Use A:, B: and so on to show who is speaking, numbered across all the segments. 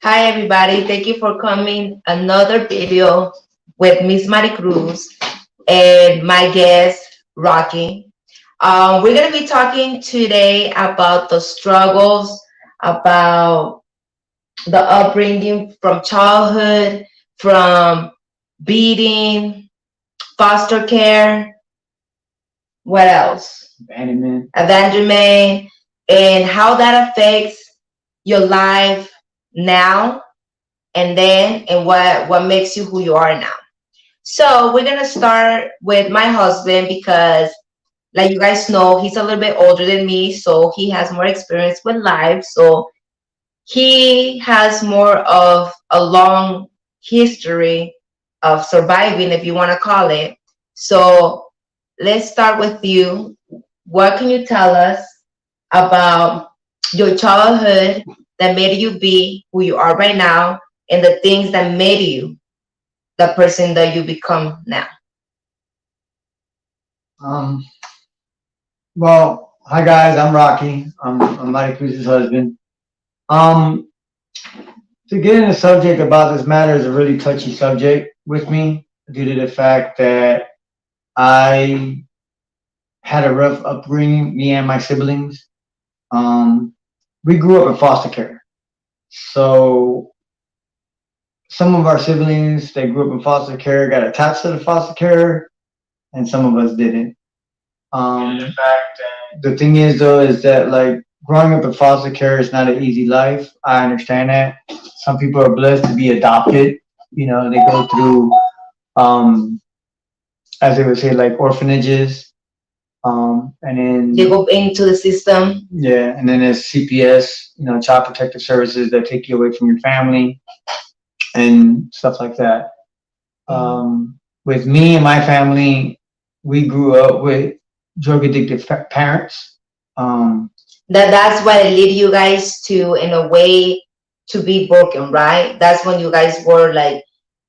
A: Hi everybody, thank you for coming another video with Miss Maricruz and my guest Rocky. We're gonna be talking today about the struggles, about the upbringing from childhood, from beating, foster care, what else?
B: Abandonment.
A: Abandonment, and how that affects your life now and what makes you who you are now. So we're gonna start with my husband because, like you guys know, he's a little bit older than me, so he has more experience with life. So he has more of a long history of surviving, if you want to call it. So let's start with you. What can you tell us about your childhood that made you be who you are right now, and the things that made you the person that you become now?
B: Um, hi guys, I'm Rocky. I'm Mighty Cruz's husband. Um, to get in the subject about this matter is a really touchy subject with me due to the fact that I had a rough upbringing, me and my siblings. Um, we grew up in foster care. So some of our siblings, they grew up in foster care, got attached to the foster care, and some of us didn't. The fact that the thing is though is that like growing up in foster care is not an easy life. I understand that. Some people are blessed to be adopted. You know, they go through um as they would say like orphanages. And
A: They
B: then
A: go into the system.
B: yeah, and then there's CPS, you know, child protective services that take you away from your family and stuff like that. With me and my family, we grew up with drug addicted parents. Um,
A: That's what it lead you guys to, in a way, to be broken, right? That's when you guys were like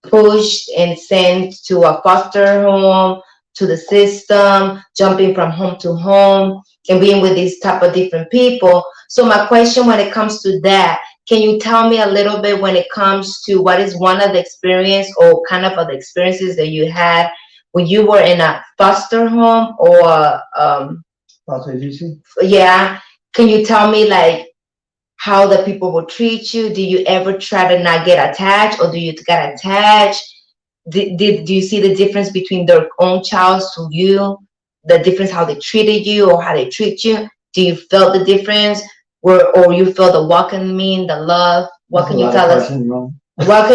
A: pushed and sent to a foster home, to the system, jumping from home to home, and being with these type of different people. So my question when it comes to that, can you tell me a little bit when it comes to what is one of the experience or kind of the experiences that you had when you were in a foster home or
B: Foster agency.
A: yeah, can you tell me like how the people will treat you? Do you ever try to not get attached, or do you get attached? Do you see the difference between their own child to you? The difference how they treated you or how they treat you? Do you feel the difference? Or you feel the welcome mean, the love? What
B: That's a
A: can you
B: lot of
A: tell us?
B: questions, wrong.
A: What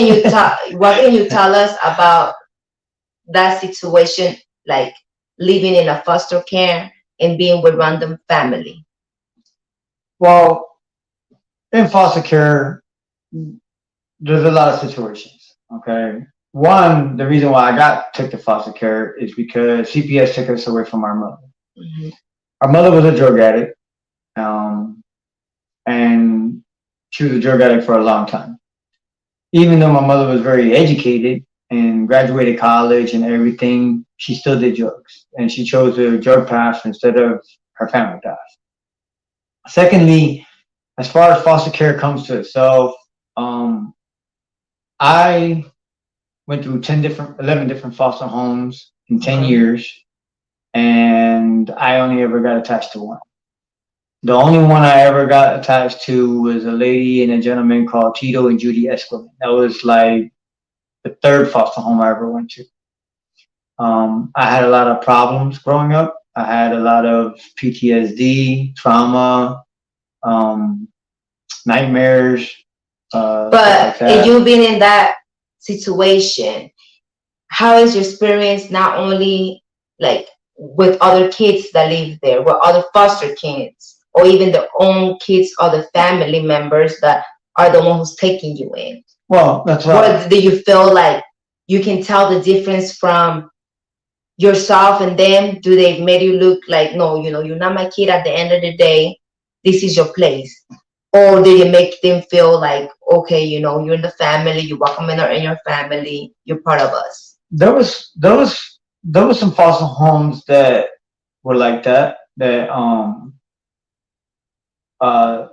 A: can you tell us about that situation, like living in a foster care and being with random family?
B: Well, in foster care, there's a lot of situations. Okay. One, the reason why I got took to foster care is because CPS took us away from our mother.
A: Mhm.
B: Our mother was a drug addict, um, and she was a drug addict for a long time. Even though my mother was very educated and graduated college and everything, she still did drugs, and she chose the drug path instead of her family path. Secondly, as far as foster care comes to itself, um, I went through 11 different foster homes in 10 years, and I only ever got attached to one. The only one I ever got attached to was a lady and a gentleman called Tito and Judy Escalon. That was like the third foster home I ever went to. I had a lot of problems growing up. I had a lot of PTSD, trauma, um, nightmares, stuff like
A: But if
B: that.
A: you've been in that situation, how is your experience not only like with other kids that live there, with other foster kids, or even their own kids, other family members that are the one who's taking you in?
B: Well, that's right.
A: What do you feel like you can tell the difference from yourself and them? Do they make you look like, no, you're not my kid, at the end of the day, this is your place? Or do you make them feel like, okay, you're in the family, you're welcome in your family, you're part of us?
B: There was some foster homes that were like that. That uh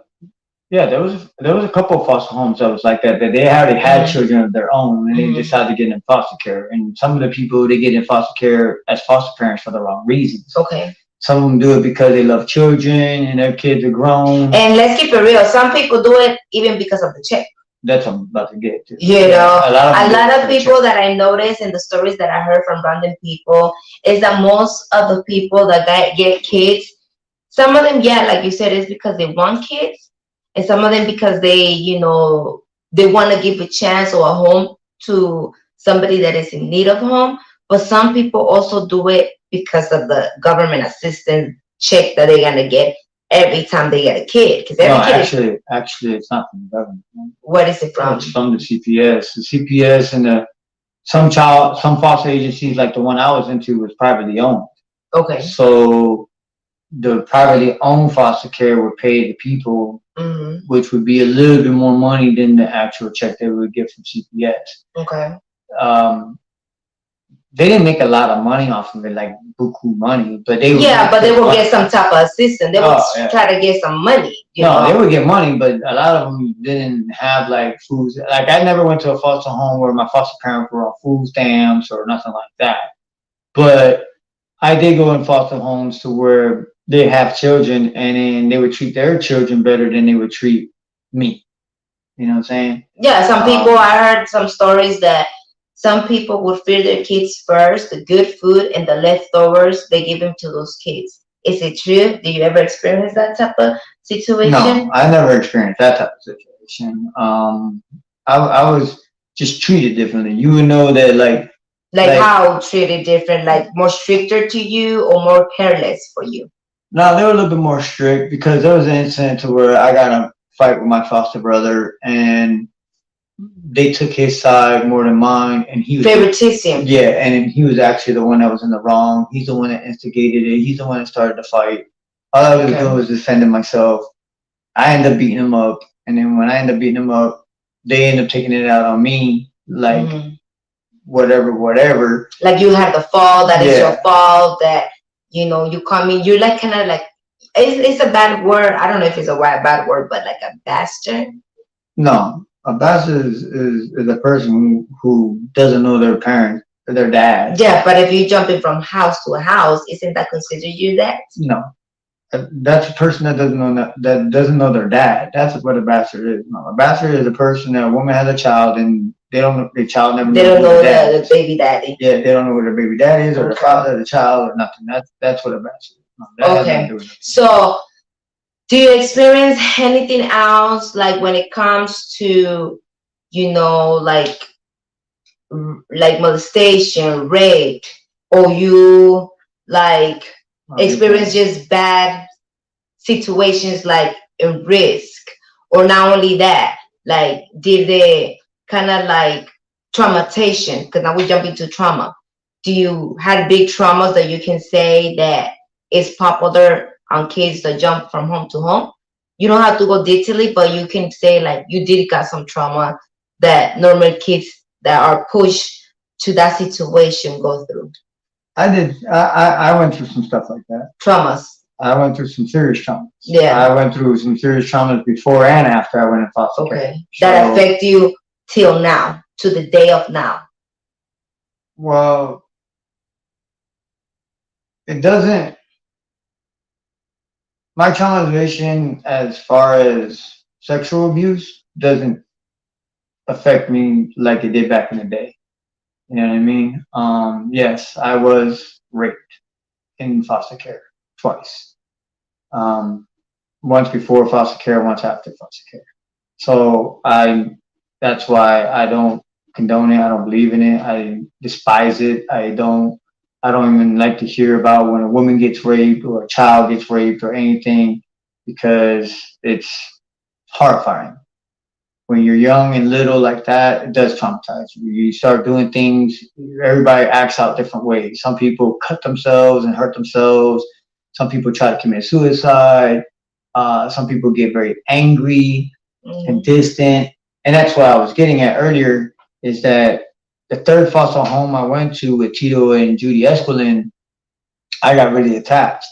B: Yeah, there was a couple of foster homes that was like that. That they already had
A: Mm-hmm.
B: children of their own, and they
A: Mm-hmm.
B: decided to get in foster care. And some of the people they get in foster care as foster parents for the wrong reasons.
A: Okay.
B: Some of them do it because they love children and their kids are grown.
A: And let's keep it real. Some people do it even because of the check.
B: That's what I'm about to get to.
A: You know, a
B: do it
A: lot
B: for
A: of
B: the
A: people
B: check.
A: that I noticed in the stories that I heard from random people is that most of the people that get kids, some of them, yeah, like you said, is because they want kids, and some of them because they, they want to give a chance or a home to somebody that is in need of home. But some people also do it because of the government assistance check that they're gonna get every time they get a kid. Because
B: No,
A: every kid is,
B: actually, it's not from the government.
A: what is it from?
B: It's from the CPS. The CPS and some foster agencies like the one I was into was privately owned.
A: Okay.
B: So the privately owned foster care would pay the people,
A: Mm-hmm.
B: which would be a little bit more money than the actual check they would get from CPS.
A: Okay.
B: Um, they didn't make a lot of money off of it, like buku money, but they would
A: Yeah, but they will
B: money.
A: get some type of assistance. They will
B: Yeah.
A: try to get some money.
B: No, they would get money, but a lot of them didn't have like food. Like I never went to a foster home where my foster parents were on food stamps or nothing like that. But I did go in foster homes to where they have children, and then they would treat their children better than they would treat me. You know what I'm saying?
A: Yeah, some people, I heard some stories that some people would feed their kids first, the good food, and the leftovers they give them to those kids. Is it true? Do you ever experience that type of situation?
B: No, I never experienced that type of situation. I was just treated differently. You would know that,
A: like how treated different, like more stricter to you or more careless for you?
B: No, they were a little bit more strict because there was an incident to where I got in a fight with my foster brother, and they took his side more than mine, and he was
A: favoritism.
B: Yeah, and he was actually the one that was in the wrong. He's the one that instigated it. He's the one that started the fight. All I was doing was defending myself. I ended up beating him up, and then when I ended up beating him up, they ended up taking it out on me, like whatever.
A: Like you had the fault. That is your fault. That you come in. You're like kind of like it's a bad word. I don't know if it's a bad word, but like a bastard.
B: No, a bastard is a person who doesn't know their parent or their dad.
A: Yeah, but if you're jumping from house to a house, isn't that considered you that?
B: No, that's a person that doesn't know their dad. That's what a bastard is. No, a bastard is a person that a woman has a child and the child never.
A: They don't know the baby daddy.
B: Yeah, they don't know who their baby daddy is or the father of the child or nothing. That's what a bastard is. No,
A: okay. So, do you experience anything else like when it comes to, like molestation, rape, or you like experience just bad situations like a risk, or not only that, like did they kind of like traumatization? Because now we jump into trauma. Do you have big traumas that you can say that is popular on kids that jump from home to home? You don't have to go detailedly, but you can say like you did got some trauma that normal kids that are pushed to that situation go through.
B: I did. I went through some stuff like that.
A: Traumas.
B: I went through some serious traumas.
A: Yeah.
B: I went through some serious traumas before and after I went in foster care.
A: Okay. That affect you till now, to the day of now.
B: Well, it doesn't. My traumatization as far as sexual abuse doesn't affect me like it did back in the day. You know what I mean? Yes, I was raped in foster care twice. Once before foster care, once after foster care. So that's why I don't condone it. I don't believe in it. I despise it. I don't even like to hear about when a woman gets raped or a child gets raped or anything, because it's horrifying. When you're young and little like that, it does traumatize you. You start doing things, everybody acts out different ways. Some people cut themselves and hurt themselves. Some people try to commit suicide. Some people get very angry and distant. And that's what I was getting at earlier, is that the third foster home I went to with Tito and Judy Esquilin, I got really attached.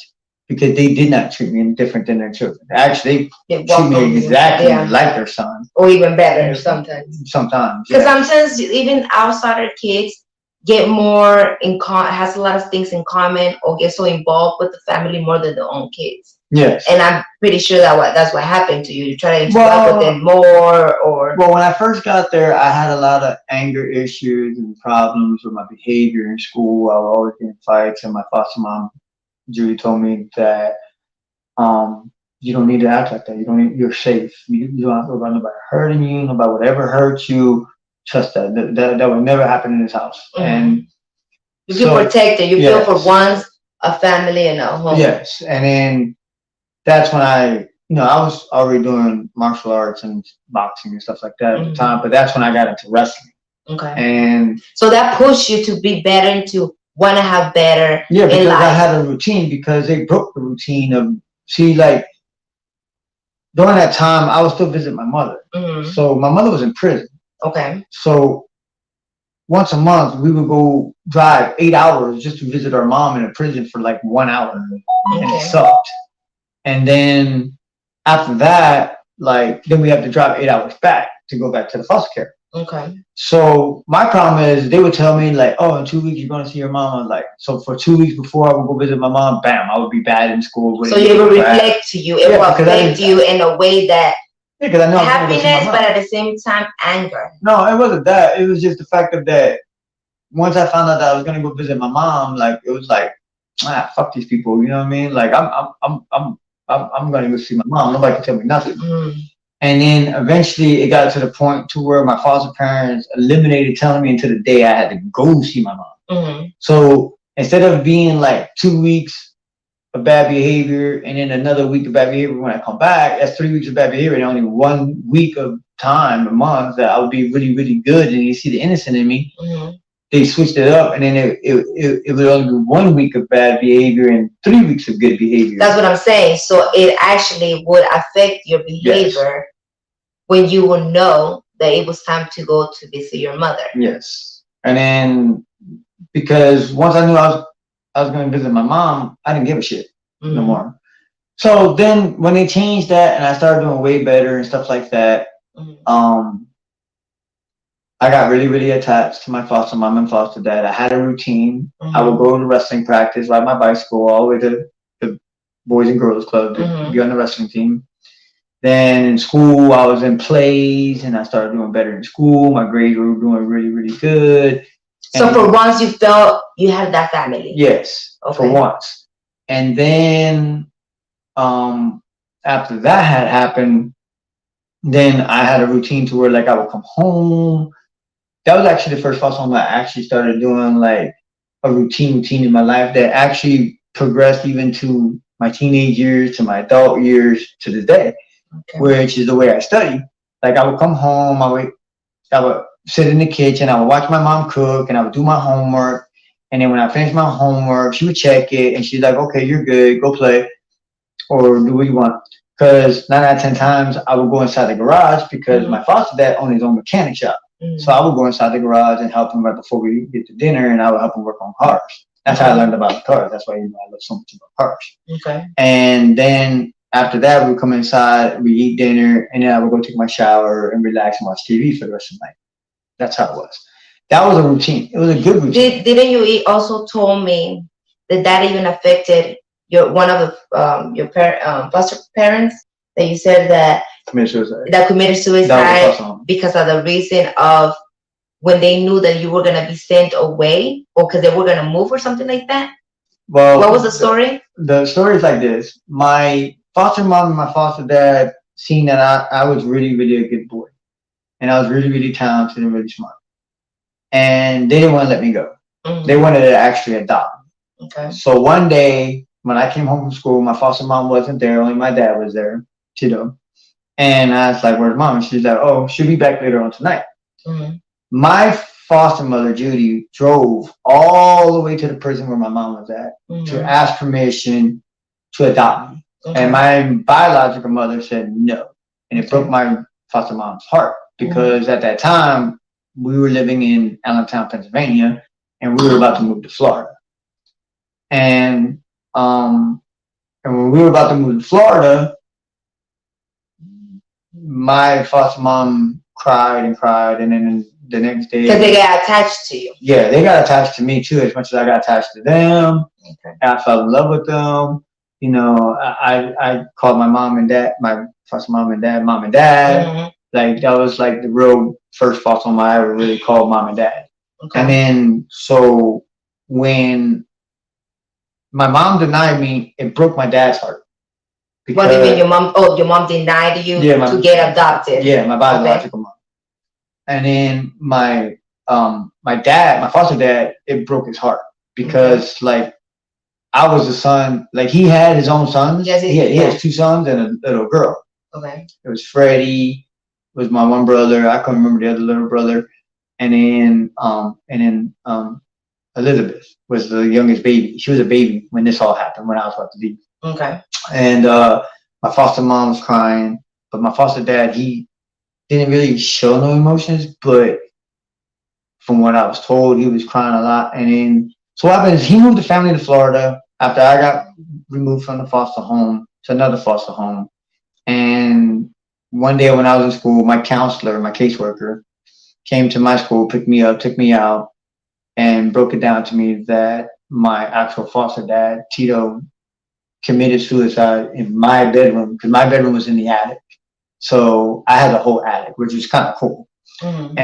B: because they did not treat me any different than their children. Actually,
A: They
B: they treat
A: welcome
B: me
A: you.
B: exactly
A: Yeah.
B: like their son.
A: Or even better sometimes.
B: Sometimes,
A: Because
B: yeah.
A: sometimes even outsider kids get more has a lot of things in common or get so involved with the family more than their own kids.
B: Yes.
A: And I'm pretty sure that's what happened to you. You try to interact
B: Well,
A: with them more, or
B: well, when I first got there, I had a lot of anger issues and problems with my behavior in school. I would always get in fights, and my foster mom, Julie, told me that you don't need to act like that. You're safe. You don't have to worry about nobody hurting you, nobody would ever hurt you. Trust that. That would never happen in this house.
A: Mhm.
B: And
A: you feel
B: so,
A: protected. You feel
B: yes,
A: for once a family and a home.
B: yes. And then that's when I was already doing martial arts and boxing and stuff like that at the
A: Mhm.
B: time, but that's when I got into wrestling.
A: Okay.
B: And
A: So that pushed you to be better and to want to have better
B: yeah,
A: in
B: because I
A: life.
B: had a routine, because they broke the routine of, see, like during that time I would still visit my mother.
A: Mhm.
B: So my mother was in prison.
A: Okay.
B: So once a month we would go drive 8 hours just to visit our mom in a prison for like 1 hour. And it
A: Okay.
B: sucked. And then after that, like then we have to drive 8 hours back to go back to the foster care.
A: Okay.
B: So my problem is they would tell me like, oh, in 2 weeks you're going to see your mom. I was like, so for 2 weeks before I would go visit my mom, bam, I would be bad in school.
A: So it will reflect to you. It will affect you in a way that
B: because I know
A: happiness, but at the same time anger.
B: No, it wasn't that. It was just the fact of that. Once I found out that I was going to go visit my mom, like it was like, fuck these people. You know what I mean? Like I'm going to go see my mom. Nobody can tell me nothing.
A: Mm.
B: And then eventually it got to the point to where my foster parents eliminated telling me until the day I had to go see my mom.
A: Mm-hmm.
B: So instead of being like 2 weeks of bad behavior and then another week of bad behavior when I come back, that's 3 weeks of bad behavior and only 1 week of time, a month, that I would be really, really good and you see the innocent in me.
A: Mm-hmm.
B: They switched it up and then it would only be 1 week of bad behavior and 3 weeks of good behavior.
A: That's what I'm saying. So it actually would affect your behavior. Yes. When you will know that it was time to go to visit your mother.
B: Yes. And then because once I knew I was going to visit my mom, I didn't give a shit no more. So then when they changed that and I started doing way better and stuff like that, I got really, really attached to my foster mom and foster dad. I had a routine. I would go to wrestling practice, ride my bicycle all the way to the Boys and Girls Club to be on the wrestling team. Then in school, I was in plays and I started doing better in school. My grades were doing really, really good.
A: So for once you felt you had that family?
B: Yes, okay. For once. And then after that had happened, then I had a routine to where like I would come home. That was actually the first time I actually started doing like a routine in my life that actually progressed even to my teenage years, to my adult years, to this day. Okay. Which is the way I study. Like I would come home, I would sit in the kitchen, I would watch my mom cook, and I would do my homework. And then when I finished my homework, she would check it, and she's like, "Okay, you're good. Go play, or do what you want." Because 9 out of 10 times, I would go inside the garage because my foster dad owned his own mechanic shop. So I would go inside the garage and help him right before we get to dinner, and I would help him work on cars. That's how I learned about cars. That's why I love so much about cars. Okay. And then after that, we come inside, we eat dinner, and then I would go take my shower and relax and watch TV for the rest of the night. That's how it was. That was a routine. It was a good routine.
A: Didn't you also told me that even affected one of your foster parents, that you said that committed suicide because of the reason of when they knew that you were going to be sent away or because they were going to move or something like that? Well, what was the story?
B: The story is like this. My foster mom and my foster dad seen that I was really, really a good boy. And I was really, really talented and really smart. And they didn't want to let me go. They wanted to actually adopt me. Okay. So one day when I came home from school, my foster mom wasn't there, only my dad was there, Tito. And I was like, "Where's mom?" And she's like, "Oh, she'll be back later on tonight." My foster mother, Judy, drove all the way to the prison where my mom was at to ask permission to adopt me. Okay. And my biological mother said no. And it broke my foster mom's heart because at that time, we were living in Allentown, Pennsylvania, and we were about to move to Florida. And And when we were about to move to Florida, my foster mom cried and cried, and then the next day,
A: because they got attached to you.
B: Yeah, they got attached to me too, as much as I got attached to them.
A: Okay.
B: I fell in love with them. You know, I called my mom and dad, my foster mom and dad.
A: Mm-hmm.
B: Like that was like the real first foster mom I ever really called mom and dad.
A: Okay.
B: And then so when my mom denied me, it broke my dad's heart.
A: What do you mean your mom? Oh, your mom denied you to get adopted.
B: Yeah, my biological mom. And then my dad, my foster dad, it broke his heart because like I was the son, like he had his own sons.
A: Yes,
B: he has two sons and a little girl.
A: Okay.
B: It was Freddie, was my one brother. I couldn't remember the other little brother. And then Elizabeth was the youngest baby. She was a baby when this all happened, when I was about to leave.
A: Okay.
B: And my foster mom was crying, but my foster dad, he didn't really show no emotions, but from what I was told, he was crying a lot. And then, so what happened is he moved the family to Florida after I got removed from the foster home to another foster home. And one day when I was in school, my counselor, my caseworker, came to my school, picked me up, took me out, and broke it down to me that my actual foster dad, Tito, committed suicide in my bedroom because my bedroom was in the attic. So I had the whole attic, which was kind of cool. Mm-hmm.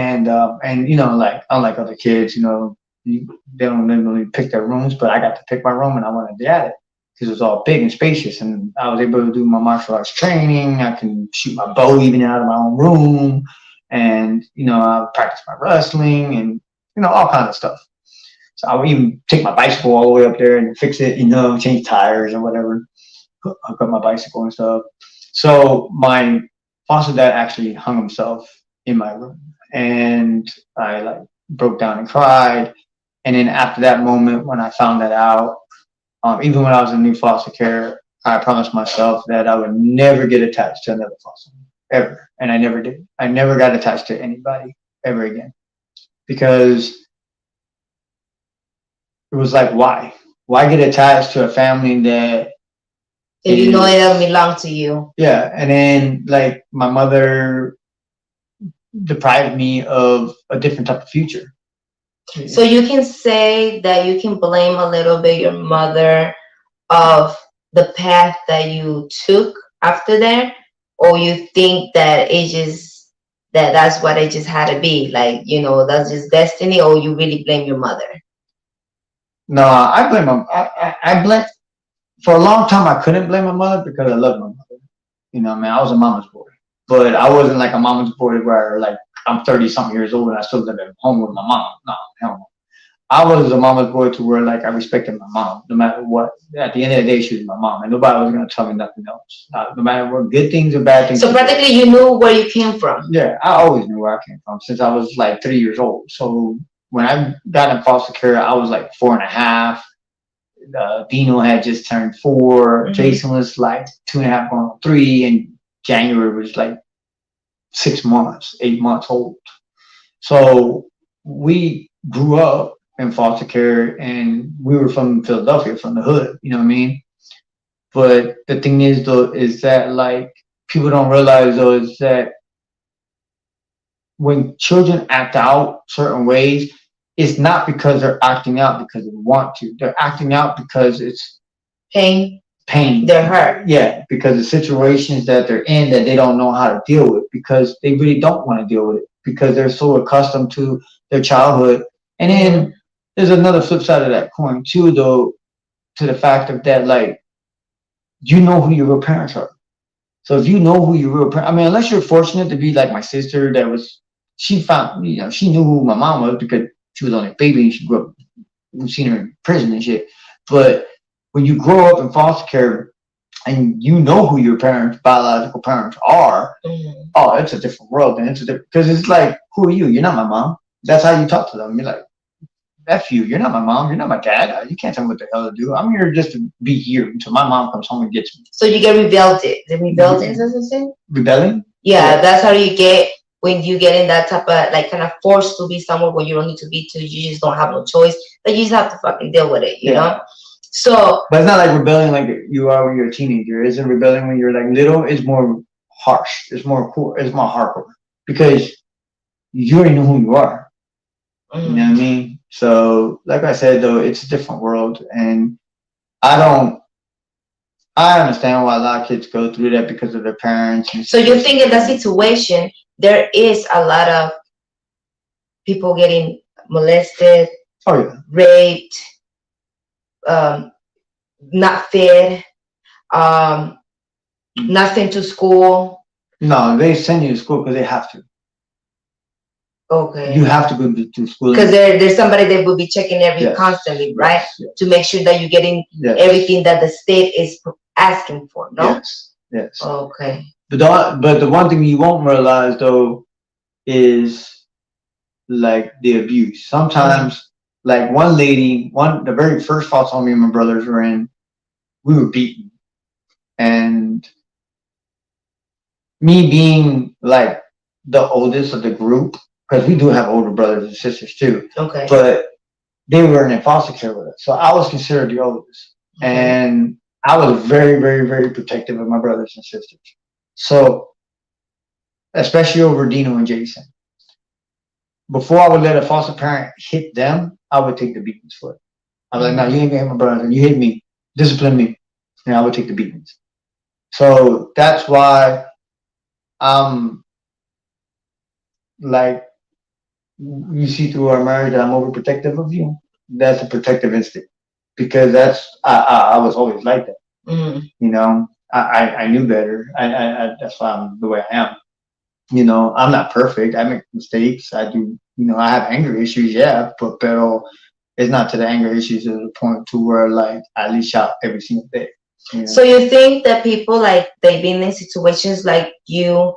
B: And you know, like unlike other kids, you know, they don't normally pick their rooms, but I got to pick my room, and I wanted the attic because it was all big and spacious, and I was able to do my martial arts training. I can shoot my bow even out of my own room, and you know, I practice my wrestling and you know all kinds of stuff. So I would even take my bicycle all the way up there and fix it, you know, change tires or whatever, hook up my bicycle and stuff. So my foster dad actually hung himself in my room, and I like broke down and cried. And then after that moment, when I found that out, even when I was in new foster care, I promised myself that I would never get attached to another foster ever, and I never did. I never got attached to anybody ever again because it was like, why? Why get attached to a family that
A: if you know it doesn't belong to you?
B: Yeah, and then like my mother deprived me of a different type of future.
A: So you can say that you can blame a little bit your mother of the path that you took after that, or you think that it just that's what it just had to be, like, you know, that's just destiny, or you really blame your mother?
B: No, I blame my I blame for a long time. I couldn't blame my mother because I loved my mother. You know, I was a mama's boy, but I wasn't like a mama's boy where like I'm 30 something years old and I still live at home with my mom. No, hell no. I was a mama's boy to where like I respected my mom no matter what. At the end of the day, she was my mom, and nobody was gonna tell me nothing else. No matter what, good things or bad things.
A: So practically, you knew where you came from.
B: Yeah, I always knew where I came from since I was like 3 years old. So when I got in foster care, I was like 4.5. Dino had just turned 4. Mm-hmm. Jason was like 2.5 going on 3, and January was like 6 months, 8 months old. So we grew up in foster care, and we were from Philadelphia, from the hood, you know what I mean? But the thing is though, is that like people don't realize though, is that when children act out certain ways, it's not because they're acting out because they want to. They're acting out because it's
A: pain.
B: They're hurt. Yeah, because the situations that they're in that they don't know how to deal with, because they really don't want to deal with it, because they're so accustomed to their childhood. And then there's another flip side of that coin too, though, to the fact of that, like, you know who your real parents are. So if you know who your real parents, I mean, unless you're fortunate to be like my sister, that was, she found, you know, she knew who my mom was because she was only a baby and she grew up, we've seen her in prison and shit. But when you grow up in foster care and you know who your parents, biological parents are, oh, it's a different world. And it's a different, because it's like, who are you? You're not my mom. That's how you talk to them. You're like, F you. You're not my mom. You're not my dad. You can't tell me what the hell to do. I'm here just to be here until my mom comes home and gets me.
A: So you get rebelled. The rebelling, is that saying?
B: Rebelling?
A: Yeah, that's how you get when you get in that type of, like, kind of forced to be somewhere where you don't need to be to. You just don't have no choice. But you just have to fucking deal with it, you know? So,
B: But it's not like rebelling like you are when you're a teenager. It's a rebellion when you're like little. It's more harsh. It's more cool. It's more hardcore because you already know who you are. You know what I
A: mhm.
B: mean? So, like I said, though, it's a different world, and I don't. I understand why a lot of kids go through that because of their parents and
A: So you think in that
B: situations.
A: situation there is a lot of people getting molested,
B: Oh yeah.
A: raped, um, not fed, um, not sent to school.
B: No, they send you to school because they have to. You
A: Okay.
B: have to go to school.
A: Because there's somebody that will be checking every
B: Yes.
A: constantly, right?
B: Yes.
A: To make sure that you're getting
B: Yes.
A: everything that the state is asking for, no?
B: Yes. Yes.
A: Okay.
B: But the one thing you won't realize though is like the abuse. Sometimes, like one lady, the very first foster me and my brothers were in, we were beaten, and me being like the oldest of the group, because we do have older brothers and sisters too,
A: Okay.
B: but they were in foster care with us, so I was considered the oldest,
A: Okay.
B: and I was very, very, very protective of my brothers and sisters. So especially over Dino and Jason. Before I would let a foster parent hit them, I would take the beatings for it. I was like, no, you ain't gonna hit my brother, and you hit me, discipline me, and I would take the beatings. So that's why I'm like, you see through our marriage that I'm overprotective of you. That's a protective instinct because I was always like that.
A: Mm-hmm.
B: You know, I knew better. That's why I'm the way I am. You know, I'm not perfect. I make mistakes. I do. You know, I have anger issues. Yeah, but it's not to the anger issues to the point to where like I leash out every single day. You know?
A: So you think that people like they've been in situations like you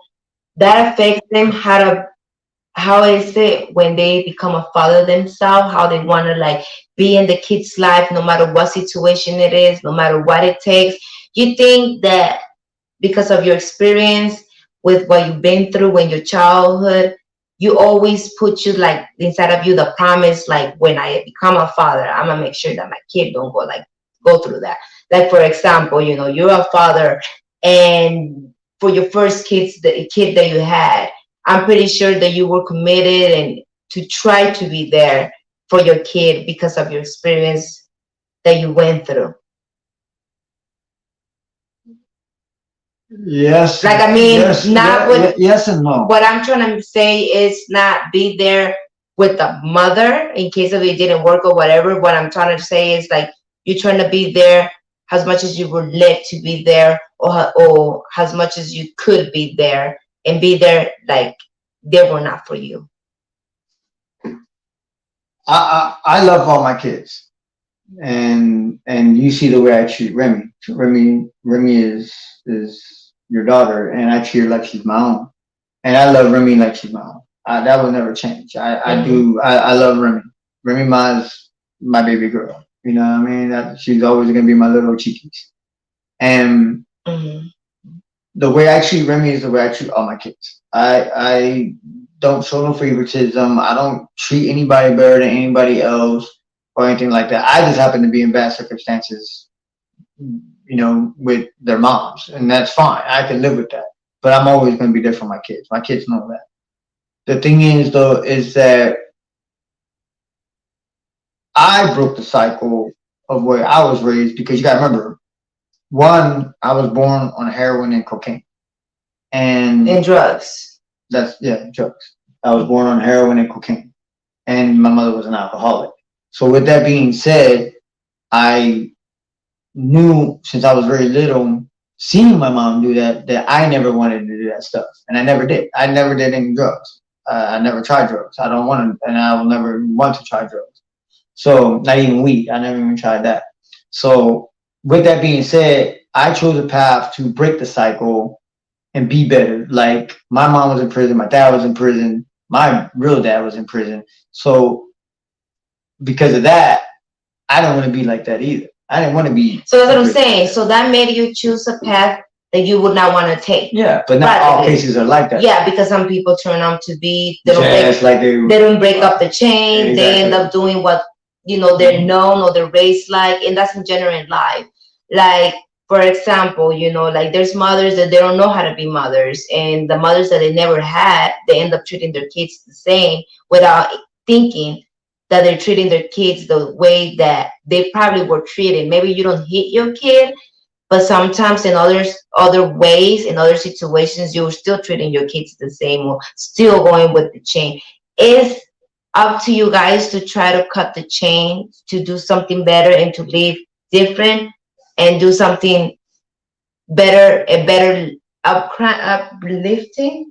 A: that affects them how is it when they become a father themselves, how they want to like be in the kid's life no matter what situation it is, no matter what it takes. You think that because of your experience with what you've been through in your childhood, you always put you like inside of you the promise, like when I become a father, I'm gonna make sure that my kid don't go through that. Like for example, you're a father, and for your first the kid that you had, I'm pretty sure that you were committed and to try to be there for your kid because of your experience that you went through.
B: Yes.
A: Like, I mean,
B: yes,
A: not with
B: yes and no.
A: what I'm trying to say is not be there with the mother in case if it didn't work or whatever. What I'm trying to say is like you're trying to be there as much as you were led to be there, or as much as you could be there and be there like they were not for you.
B: I love all my kids, and you see the way I treat Remy. Remy is your daughter, and I treat her like she's my own, and I love Remy like she's my own. That will never change. I do. I love Remy. Remy Ma's my baby girl. You know what I mean? That she's always gonna be my little cheekies. And the way I treat Remy is the way I treat all my kids. I don't show no favoritism. I don't treat anybody better than anybody else or anything like that. I just happen to be in bad circumstances, with their moms, and that's fine. I can live with that. But I'm always going to be there for my kids. My kids know that. The thing is, though, is that I broke the cycle of where I was raised because you got to remember, one, I was born on heroin and cocaine. And
A: drugs.
B: Drugs. I was born on heroin and cocaine, and my mother was an alcoholic. So with that being said, I knew since I was very little, seeing my mom do that I never wanted to do that stuff, and I never did. I never did any drugs. I never tried drugs. I don't want to, and I will never want to try drugs. So not even weed. I never even tried that. So with that being said, I chose a path to break the cycle and be better. Like my mom was in prison, my dad was in prison, my real dad was in prison. So because of that, I don't want to be like that either. I didn't want to be.
A: So that's what I'm saying. So that made you choose a path that you would not want to take.
B: Yeah, but not all cases are like that.
A: Yeah, because some people turn out to be
B: they don't break up the chain.
A: Exactly. They end up doing what they're known or they're raised like, and that's in general in life. Like, for example, like there's mothers that they don't know how to be mothers, and the mothers that they never had, they end up treating their kids the same without thinking that they're treating their kids the way that they probably were treated. Maybe you don't hit your kid, but sometimes in other ways, in other situations, you're still treating your kids the same or still going with the chain. It's up to you guys to try to cut the chain, to do something better and to live different and do something better, a better uplifting,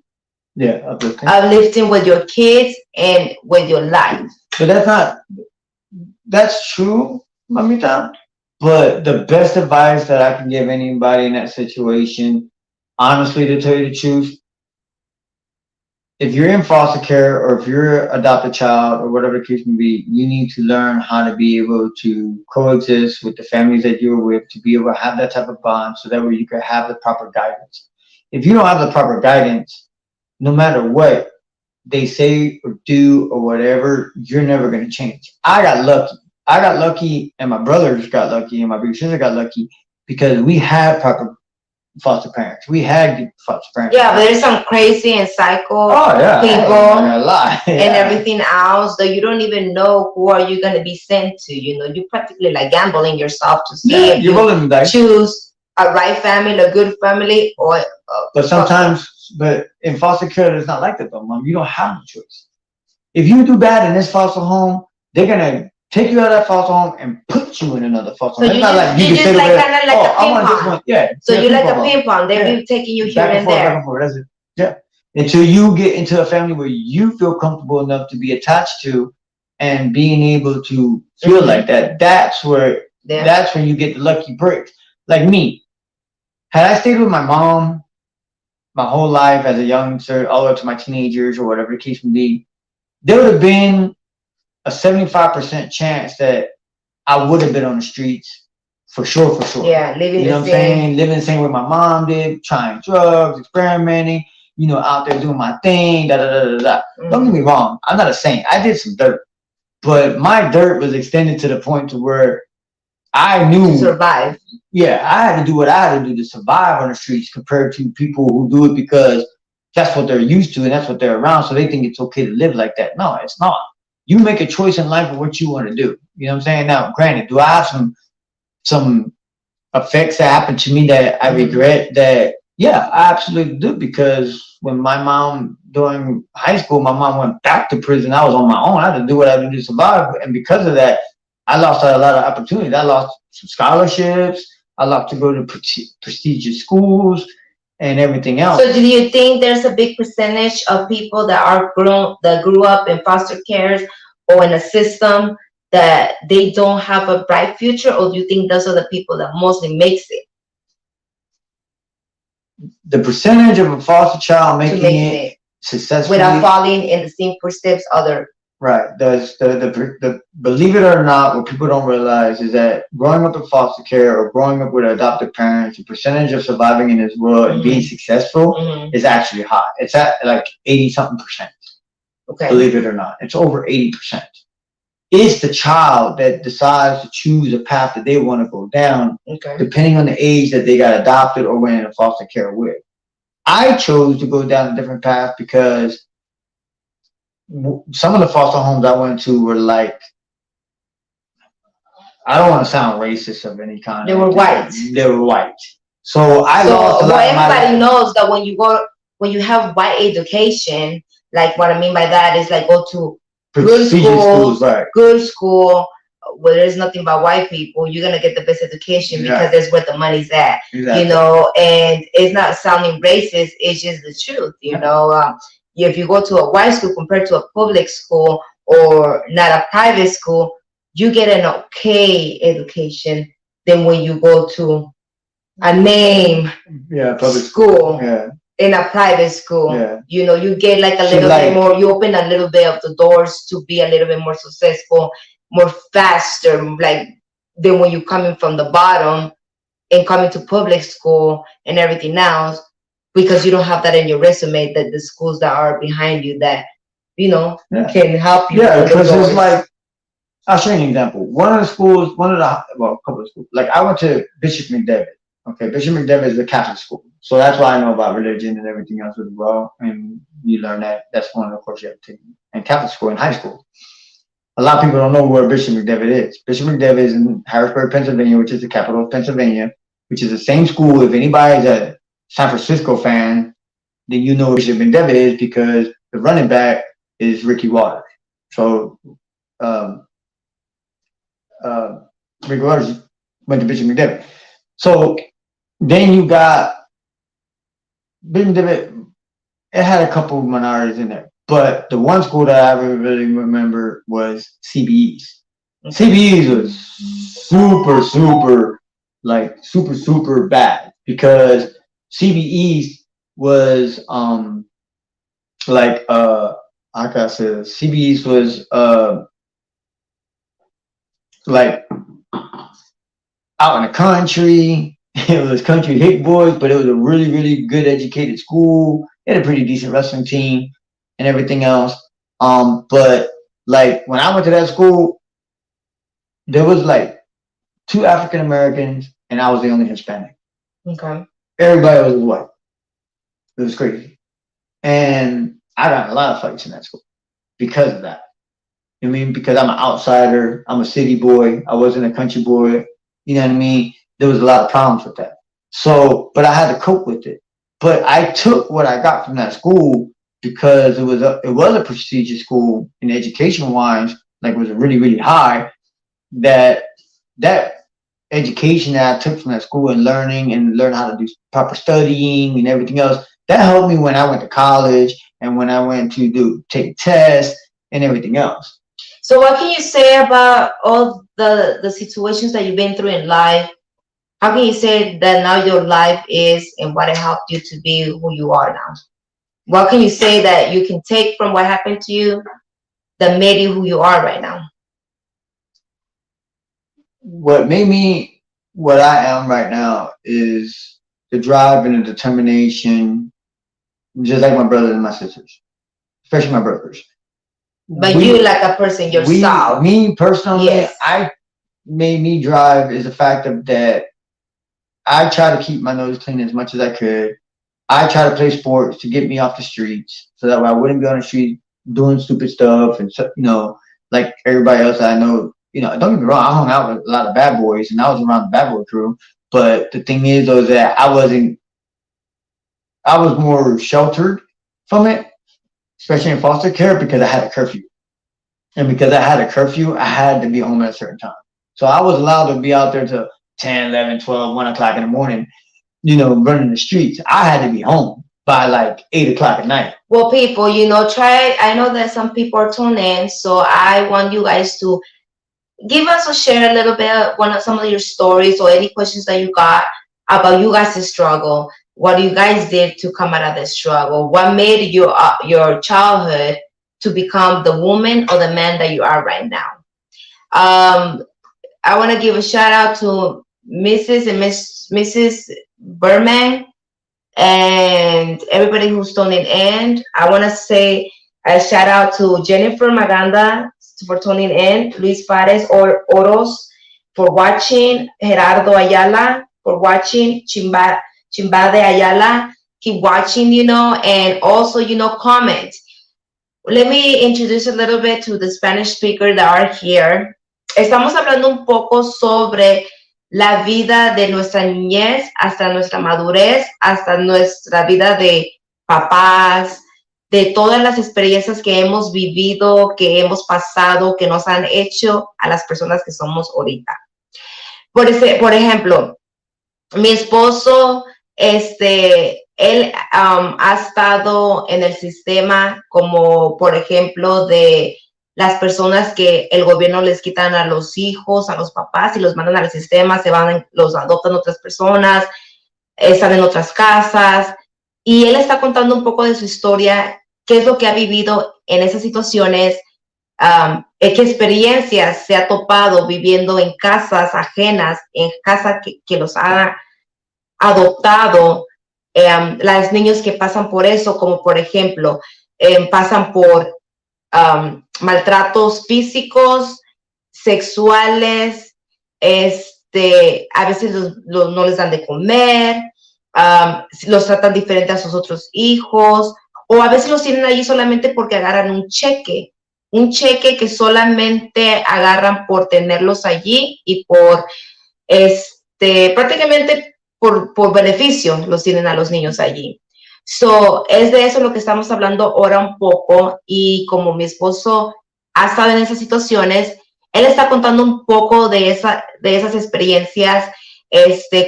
B: Yeah, uplifting.
A: uplifting with your kids and with your life.
B: But that's true, mamita. But the best advice that I can give anybody in that situation, honestly, to tell you the truth, if you're in foster care or if you're adopted child or whatever the case may be, you need to learn how to be able to coexist with the families that you're with, to be able to have that type of bond so that way you can have the proper guidance. If you don't have the proper guidance, no matter what they say or do or whatever, you're never going to change. I got lucky. I got lucky, and my brothers got lucky, and my big sister got lucky because we had proper foster parents. We had good foster parents.
A: Yeah, but there's some crazy and psycho people and everything else that you don't even know who are you going to be sent to. You practically like gambling yourself to see if you choose a right family, a good family, or.
B: But sometimes, but in foster care, it's not like that though, Mom. You don't have a choice. If you do bad in this foster home, they're gonna take you out of that foster home and put you in another foster home.
A: So it's not like you just like kind of like a ping pong.
B: Yeah.
A: So you're like a ping pong. They'll be taking you here and there. Back and forth.
B: That's it. Yeah. Until you get into a family where you feel comfortable enough to be attached to, and being able to feel like that. That's where you get the lucky breaks. Like me, had I stayed with my mom my whole life as a youngster, all the way up to my teenagers or whatever the case may be, there would have been a 75% chance that I would have been on the streets for sure.
A: Yeah, living
B: what I'm saying? Living the same way my mom did, trying drugs, experimenting, out there doing my thing, da da da da da. Don't get me wrong, I'm not a saint. I did some dirt, but my dirt was extended to the point to where I knew
A: to survive.
B: Yeah, I had to do what I had to do to survive on the streets compared to people who do it because that's what they're used to and that's what they're around. So they think it's okay to live like that. No, it's not. You make a choice in life of what you want to do. You know what I'm saying? Now, granted, do I have some effects that happened to me that I regret? That yeah, I absolutely do, because when my mom during high school, my mom went back to prison. I was on my own. I had to do what I had to do to survive, and because of that, I lost a lot of opportunities. I lost some scholarships. I love to go to prestigious schools and everything else.
A: So, do you think there's a big percentage of people that grew up in foster cares or in a system that they don't have a bright future, or do you think those are the people that mostly makes it?
B: The percentage of a foster child making it successfully
A: without falling in the same footsteps other.
B: Right. The believe it or not, what people don't realize is that growing up in foster care or growing up with adopted parents, the percentage of surviving in this world and being successful is actually high. It's at like 80-something%.
A: Okay.
B: Believe it or not, it's over 80%. It's the child that decides to choose a path that they want to go down, depending on the age that they got adopted or went in foster care with. I chose to go down a different path because some of the foster homes I went to were like, I don't want to sound racist of any kind.
A: They were white.
B: They were white. So I lost a lot of my life.
A: Everybody knows that when you have white education, like what I mean by that is like go to good schools, right. Good school, where there's nothing but white people, you're going to get the best education because that's where the money's at, and it's not sounding racist, it's just the truth, if you go to a white school compared to a public school or not a private school, you get an okay education than when you go to a name
B: public
A: school. In a private school, you get like a little bit more, you open a little bit of the doors to be a little bit more successful, more faster, like than when you're coming from the bottom and coming to public school and everything else, because you don't have that in your resume, that the schools that are behind you that, can help you.
B: Yeah, because it's like, I'll show you an example. One of the schools, well, a couple of schools. Like I went to Bishop McDevitt. Okay, Bishop McDevitt is a Catholic school, so that's why I know about religion and everything else as well. And you learn that. That's one of the courses you have to take in Catholic school in high school. A lot of people don't know where Bishop McDevitt is. Bishop McDevitt is in Harrisburg, Pennsylvania, which is the capital of Pennsylvania, which is the same school. If anybody's a San Francisco fan, then you know where Bishop McDevitt is because the running back is Ricky Waters. So um, Ricky Waters went to Bishop McDevitt. So then you got Bishop McDevitt. It had a couple of minorities in there, but the one school that I really remember was CBE's. CBE's was super bad because CBE's was how can I say this? CBE's was like out in the country. It was country hick boys, but it was a really good educated school. It had a pretty decent wrestling team and everything else. But like when I went to that school, there was like 2 African Americans and I was the only Hispanic.
A: Okay.
B: Everybody was white. It was crazy. And I got in a lot of fights in that school because of that. I mean, because I'm an outsider, I'm a city boy, I wasn't a country boy, you know what I mean? There was a lot of problems with that. So, but I had to cope with it. But I took what I got from that school because it was a prestigious school in education wise, like it was really high. That education that I took from that school and learn how to do proper studying and everything else, that helped me when I went to college and when I went to take tests and everything else.
A: So what can you say about all the situations that you've been through in life? How can you say that now your life is and what it helped you to be who you are now? What can you say that you can take from what happened to you that made you who you are right now?
B: What made me what I am right now is the drive and the determination, just like my brothers and my sisters, especially my brothers.
A: But you like a person yourself.
B: Me personally,
A: yes.
B: I made me drive is the fact of that I try to keep my nose clean as much as I could. I try to play sports to get me off the streets so that way I wouldn't be on the street doing stupid stuff and, like everybody else I know, don't get me wrong, I hung out with a lot of bad boys and I was around the bad boy crew. But the thing is, though, is that I was more sheltered from it, especially in foster care because I had a curfew. And because I had a curfew, I had to be home at a certain time. So I was allowed to be out there till 10, 11, 12, 1 o'clock in the morning, running the streets. I had to be home by like 8 o'clock at night.
A: Well, people, try. I know that some people are tuned in, so I want you guys to give us or share a little bit some of your stories or any questions that you got about you guys' struggle. What you guys did to come out of this struggle? What made your childhood to become the woman or the man that you are right now? I want to give a shout out to Mrs. and Mrs. Berman and everybody who's tuning in. I want to say a shout out to Jennifer Maganda for tuning in, Luis Fares or Oros for watching, Gerardo Ayala for watching, Chimba de Ayala, keep watching, and also, comment. Let me introduce a little bit to the Spanish speakers that are here. Estamos hablando un poco sobre la vida de nuestra niñez hasta nuestra madurez, hasta nuestra vida de papás, de todas las experiencias que hemos vivido, que hemos pasado, que nos han hecho a las personas que somos ahorita. Por ejemplo, mi esposo, él ha estado en el sistema como, por ejemplo, de las personas que el gobierno les quitan a los hijos, a los papás y los mandan al sistema, los adoptan otras personas, están en otras casas. Y él está contando un poco de su historia, qué es lo que ha vivido en esas situaciones, qué experiencias se ha topado viviendo en casas ajenas, en casas que los han adoptado, los niños que pasan por eso, como por ejemplo, pasan por maltratos físicos, sexuales, a veces no les dan de comer, los tratan diferente a sus otros hijos, o a veces los tienen allí solamente porque agarran un cheque que solamente agarran por tenerlos allí y por, prácticamente por beneficio los tienen a los niños allí. So, es de eso lo que estamos hablando ahora un poco, y como mi esposo ha estado en esas situaciones, él está contando un poco de esas experiencias.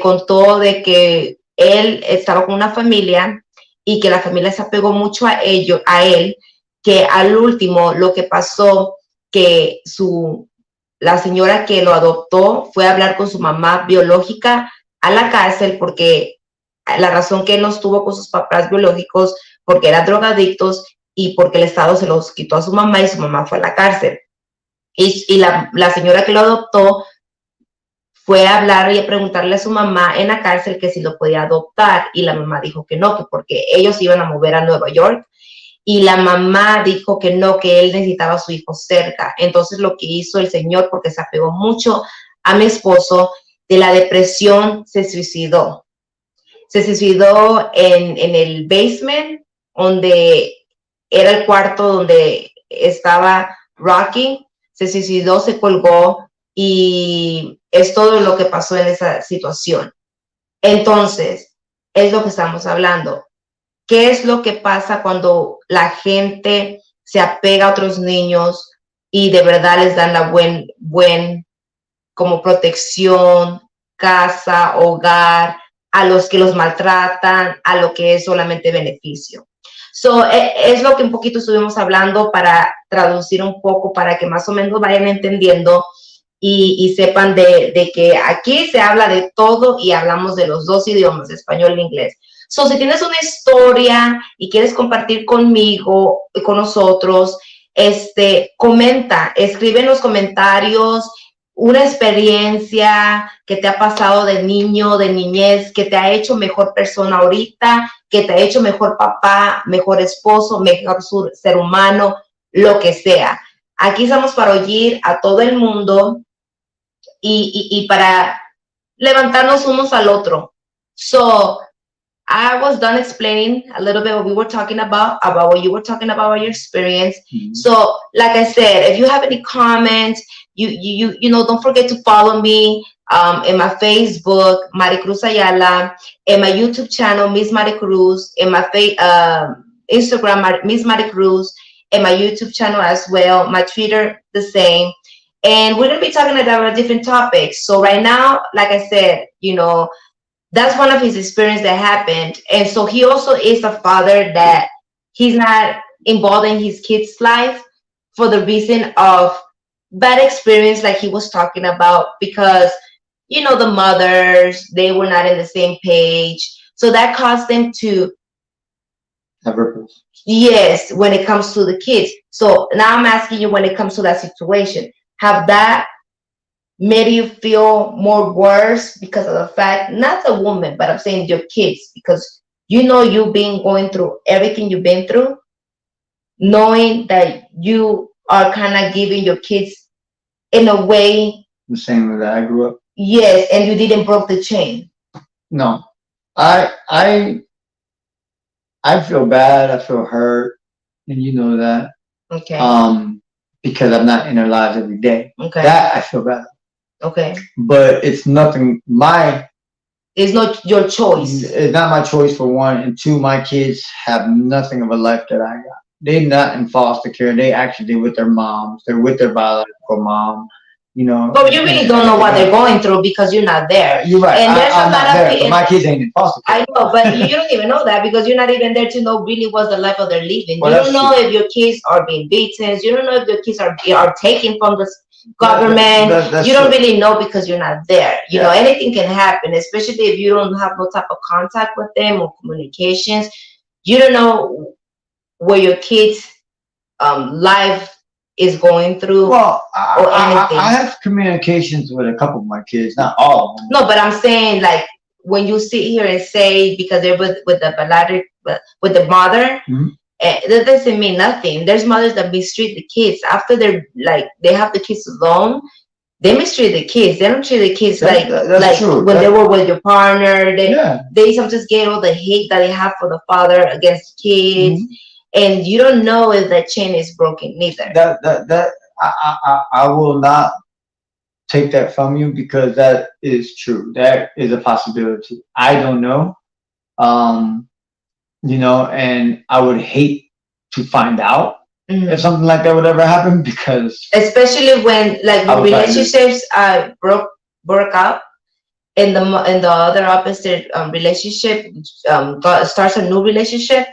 A: Contó de que él estaba con una familia y que la familia se apegó mucho a él, que al último lo que pasó, que la señora que lo adoptó fue a hablar con su mamá biológica a la cárcel, porque la razón que él no estuvo con sus papás biológicos porque eran drogadictos y porque el Estado se los quitó a su mamá y su mamá fue a la cárcel. Y la señora que lo adoptó fue a hablar y a preguntarle a su mamá en la cárcel que si lo podía adoptar, y la mamá dijo que no, que porque ellos iban a mover a Nueva York, y la mamá dijo que no, que él necesitaba a su hijo cerca. Entonces lo que hizo el señor, porque se apegó mucho a mi esposo, de la depresión, se suicidó. Se suicidó en el basement, donde era el cuarto donde estaba Rocky. Se suicidó, se colgó, y es todo lo que pasó en esa situación. Entonces, es lo que estamos hablando. ¿Qué es lo que pasa cuando la gente se apega a otros niños y de verdad les dan la buen como protección, casa, hogar, a los que los maltratan, a lo que es solamente beneficio? So, es lo que un poquito estuvimos hablando, para traducir un poco, para que más o menos vayan entendiendo y sepan de que aquí se habla de todo y hablamos de los dos idiomas, español e inglés. So, si tienes una historia y quieres compartir conmigo y con nosotros, comenta, escribe en los comentarios una experiencia que te ha pasado de niño, de niñez, que te ha hecho mejor persona ahorita, que te ha hecho mejor papá, mejor esposo, mejor ser humano, lo que sea. Aquí estamos para oír a todo el mundo y para levantarnos unos al otro. So, I was done explaining a little bit what we were talking about what you were talking about your experience. Mm-hmm. So, like I said, if you have any comments, you know, don't forget to follow me in my Facebook, Maricruz Ayala, in my YouTube channel, Miss Maricruz, in my Instagram, Miss Maricruz, in my YouTube channel as well, my Twitter, the same. And we're going to be talking about different topics. So right now, like I said, you know, that's one of his experiences that happened. And so he also is a father that he's not involved in his kid's life for the reason of bad experience, like he was talking about, because, you know, the mothers, they were not in the same page. So that caused them to
B: have ripples.
A: Yes, when it comes to the kids. So now I'm asking you, when it comes to that situation, have that made you feel more worse because of the fact, not the woman, but I'm saying your kids, because you know you've been going through everything you've been through, knowing that you are kind of giving your kids in a way
B: the same way that I grew up.
A: Yes, and you didn't broke the chain.
B: No, I feel bad. I feel hurt, and you know that.
A: Okay.
B: Because I'm not in their lives every day.
A: Okay.
B: That I feel bad.
A: Okay.
B: But it's nothing.
A: It's not your choice.
B: It's not my choice, for one, and two, my kids have nothing of a life that I got. They're not in foster care. They're with their moms. They're with their biological mom. You know.
A: But you really don't know what they're going through because you're not there.
B: You're right.
A: And
B: I'm not there. But my kids ain't in foster care.
A: I know, but you don't even know that because you're not even there to know really what's the life of their living.
B: Well,
A: you don't know if your kids are being beaten. You don't know if your kids are taken from the government. You don't really know because you're not there. You know, anything can happen, especially if you don't have no type of contact with them or communications. You don't know where your kids' life is going through.
B: Well, I have communications with a couple of my kids, not all of them.
A: No, but I'm saying, like, when you sit here and say because they're with the mother, mm-hmm. That doesn't mean nothing. There's mothers that mistreat the kids after they have the kids alone. they mistreat the kids. They don't treat the kids
B: That's
A: like
B: true.
A: when they were with your partner.
B: Yeah.
A: They sometimes get all the hate that they have for the father against kids, and you don't know if that chain is broken neither.
B: That I will not take that from you because that is true. That is a possibility. I don't know. Um, and I would hate to find out if something like that would ever happen because
A: especially when like when relationships broke up and the other opposite relationship starts a new relationship.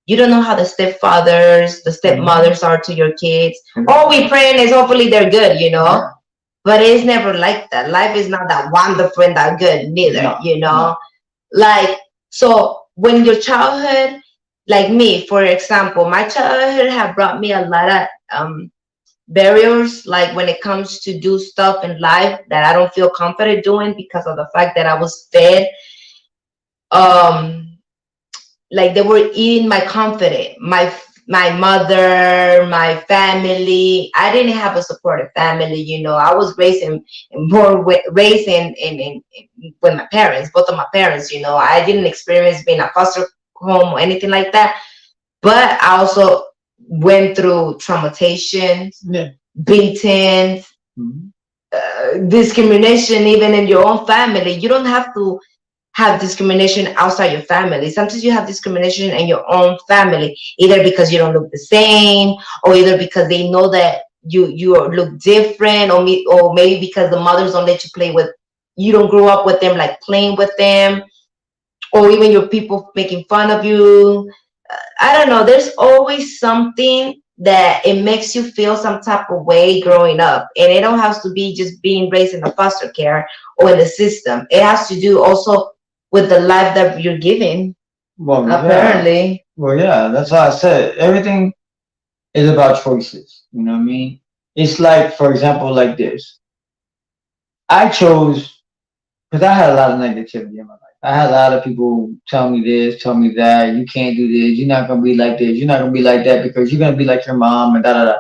A: You don't know how the stepfathers, the stepmothers are to your kids. All we praying is hopefully they're good, but it's never like that. Life is not that wonderful and that good neither, like, so when your childhood, like me for example, my childhood have brought me a lot of barriers, like when it comes to do stuff in life that I don't feel confident doing because of the fact that I was fed um like they were eating my confidence, my mother, my family. I didn't have a supportive family, I was raised with my parents, both of my parents. I didn't experience being a foster home or anything like that, but I also went through traumatizations, beatings, discrimination even in your own family. You don't have to have discrimination outside your family. Sometimes you have discrimination in your own family, either because you don't look the same, or either because they know that you look different, or maybe because the mothers don't let you play with, you don't grow up with them, like playing with them, or even your people making fun of you. I don't know. There's always something that it makes you feel some type of way growing up, and it don't have to be just being raised in the foster care or in the system. It has to do also with the life that you're giving.
B: Well,
A: apparently.
B: Yeah. Well, yeah, that's why I said everything is about choices. You know what I mean? It's like, for example, like this. I chose because I had a lot of negativity in my life. I had a lot of people tell me this, tell me that. You can't do this. You're not gonna be like this. You're not gonna be like that because you're gonna be like your mom and da da da.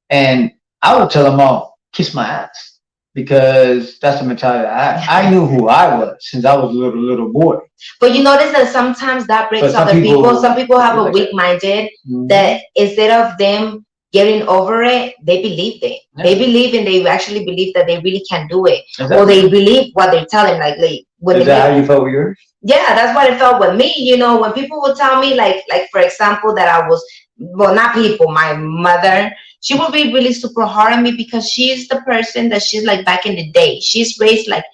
B: And I would tell them all, kiss my ass, because that's the mentality I knew who I was since I was a little boy.
A: But you notice that sometimes that breaks other people. Some people have a weak minded that instead of them getting over it, they believe it. Yeah. They believe and they actually believe that they really can do it, or they believe what they're telling. Like when
B: is that how you felt with yours?
A: Yeah, that's what it felt with me. When people would tell me, like for example, that I was, well, not people, my mother, she would be really super hard on me because she's the person that she's like back in the day. She's raised like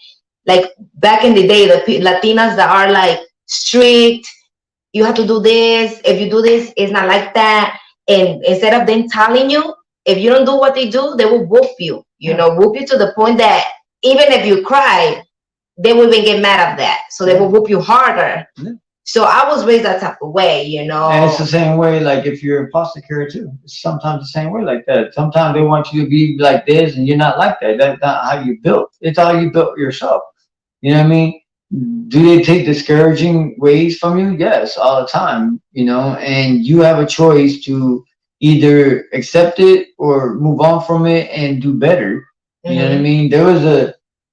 A: back in the day, the Latinas that are like strict. You have to do this. If you do this, it's not like that. And instead of them telling you, if you don't do what they do, they will whoop you. Whoop you to the point that even if you cry, they will even get mad at that. So they will whoop you harder. Yeah. So I was raised that type of way,
B: And it's the same way, like if you're in foster care too. It's sometimes the same way like that. Sometimes they want you to be like this and you're not like that. That's not how you built. It's how you built yourself. You know what I mean? Do they take discouraging ways from you? Yes, all the time. And you have a choice to either accept it or move on from it and do better. You know what I mean?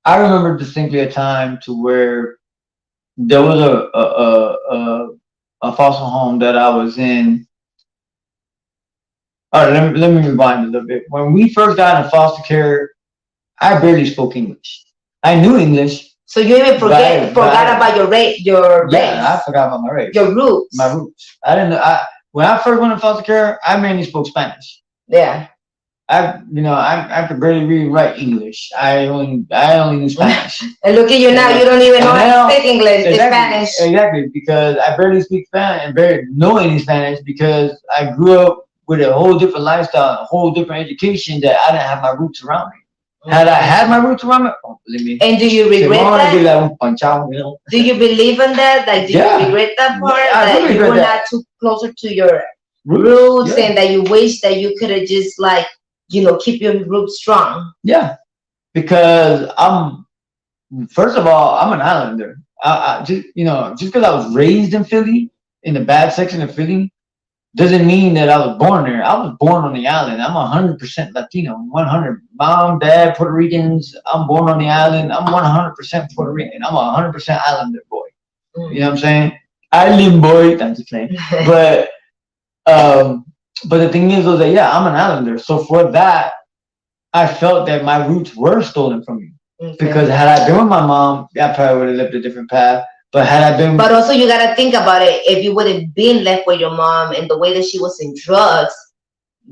B: I remember distinctly a time to where there was a foster home that I was in. All right, let me rewind a little bit. When we first got in foster care, I barely spoke English. I knew English.
A: So you even forgot about your race.
B: Yeah, I forgot about my race.
A: Your roots.
B: My roots. I didn't know. When I first went to foster care, I mainly spoke Spanish.
A: Yeah.
B: I could barely read and write English. I only knew Spanish.
A: And look at you now. You don't even know how to speak English. Exactly, Spanish.
B: Exactly, because I barely speak Spanish and barely know any Spanish because I grew up with a whole different lifestyle, a whole different education that I didn't have my roots around me. Had I had my roots around me, believe me.
A: And do you regret that? Do you believe in that? Like, do you regret that part? That you were not too closer to your roots, and that you wish that you could have just keep your roots strong.
B: Yeah, because first of all, I'm an islander. I just because I was raised in Philly, in the bad section of Philly, doesn't mean that I was born there. I was born on the island. I'm 100% Latino. 100. Mom, dad, Puerto Ricans. I'm born on the island. I'm 100% Puerto Rican. I'm 100% Islander boy. You know what I'm saying? Island boy. I'm just playing. But um, but the thing is, was that yeah, I'm an Islander. So for that, I felt that my roots were stolen from me. Okay. Because had I been with my mom, I probably would have lived a different path. But had I been,
A: but also you gotta think about it. If you would have been left with your mom and the way that she was in drugs,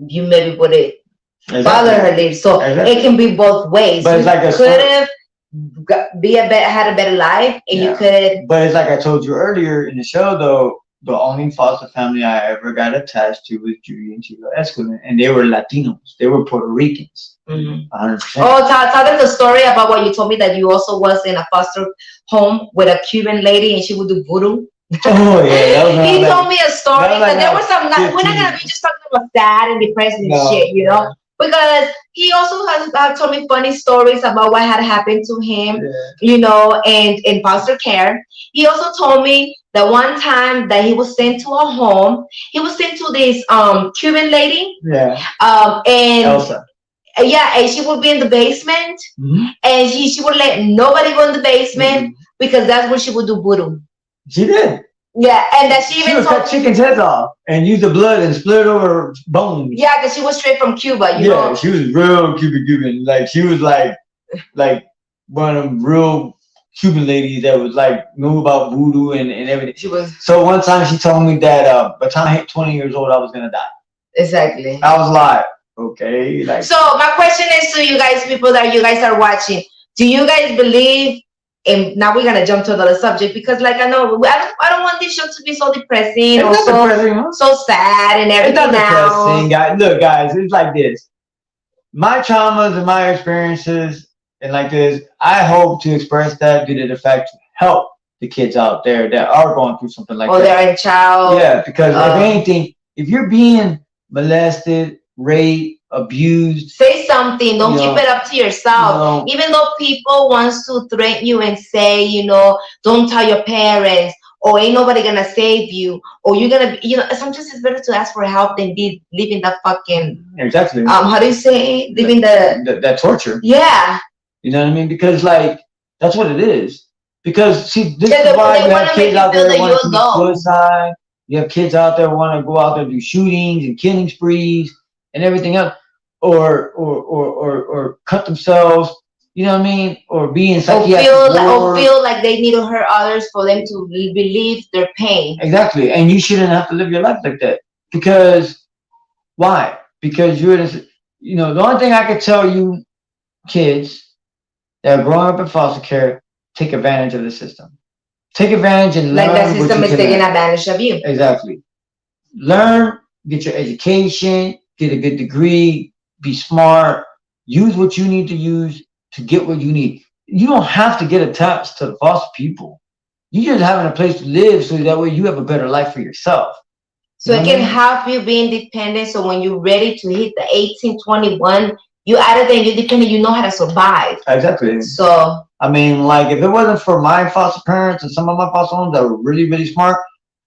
A: you maybe would have bothered her life. So it can be both ways.
B: But it's like
A: you could have had a better life, and you could.
B: But it's like I told you earlier in the show, though. The only foster family I ever got attached to was Judy and Chico Escalon, and they were Latinos. They were Puerto Ricans. 100%.
A: Oh, tell them the story about what you told me, that you also was in a foster home with a Cuban lady and she would do voodoo.
B: Oh yeah,
A: he told me a story, but there was some. We're not gonna be just talking about sad and depressing and shit, you know. Because he also has told me funny stories about what had happened to him, you know, and in foster care. He also told me that one time that he was sent to a home, he was sent to this Cuban lady.
B: Yeah.
A: And
B: Elsa.
A: Yeah, and she would be in the basement, and she would let nobody go in the basement because that's when she would do voodoo.
B: She did.
A: Yeah, and that she
B: would cut chickens' heads off and use the blood and split it over bones.
A: Yeah, because she was straight from Cuba, you know.
B: Yeah, she was real Cuban. Like she was like one of them real Cuban ladies that was like knew about voodoo and everything.
A: She was.
B: So one time she told me that by the time I hit 20 years old, I was gonna die.
A: Exactly.
B: I was like, okay. Like.
A: So my question is to you guys, people that you guys are watching, do you guys believe? And now we're gonna jump to another subject because, like, I know I don't want this show to be so depressing or so sad and everything.
B: It's not depressing, guys. Look, guys, it's like this. My traumas and my experiences and like this, I hope to express that due to the fact to help the kids out there that are going through something like that.
A: Or they're in child.
B: Yeah, because if anything, if you're being molested, raped, abused,
A: say something. Don't keep it up to yourself. Even though people wants to threaten you and say, you know, don't tell your parents, or ain't nobody gonna save you, or you're gonna be, you know, sometimes it's better to ask for help than be living that fucking
B: exactly.
A: How do you say, living
B: that torture?
A: Yeah.
B: You know what I mean? Because like that's what it is. Because see, this is why you have kids out there that want to commit suicide. You have kids out there want to go out there and do shootings and killing sprees and everything else, or cut themselves, you know what I mean, or be in psychiatric
A: or feel like they need to hurt others for them to relieve their pain.
B: Exactly, and you shouldn't have to live your life like that. Because why? Because you're, you know, the only thing I could tell you, kids that are growing up in foster care, take advantage of the system. Take advantage and learn.
A: Like the system is taking advantage of you.
B: Exactly. Learn, get your education. Get a good degree, be smart, use what you need to use to get what you need. You don't have to get attached to the foster people. You just having a place to live so that way you have a better life for yourself.
A: So it can help you be independent. So when you're ready to hit the 18, 21, you out of there, you're dependent, you know how to survive.
B: Exactly.
A: So
B: I mean, like if it wasn't for my foster parents and some of my foster homes that were really, really smart,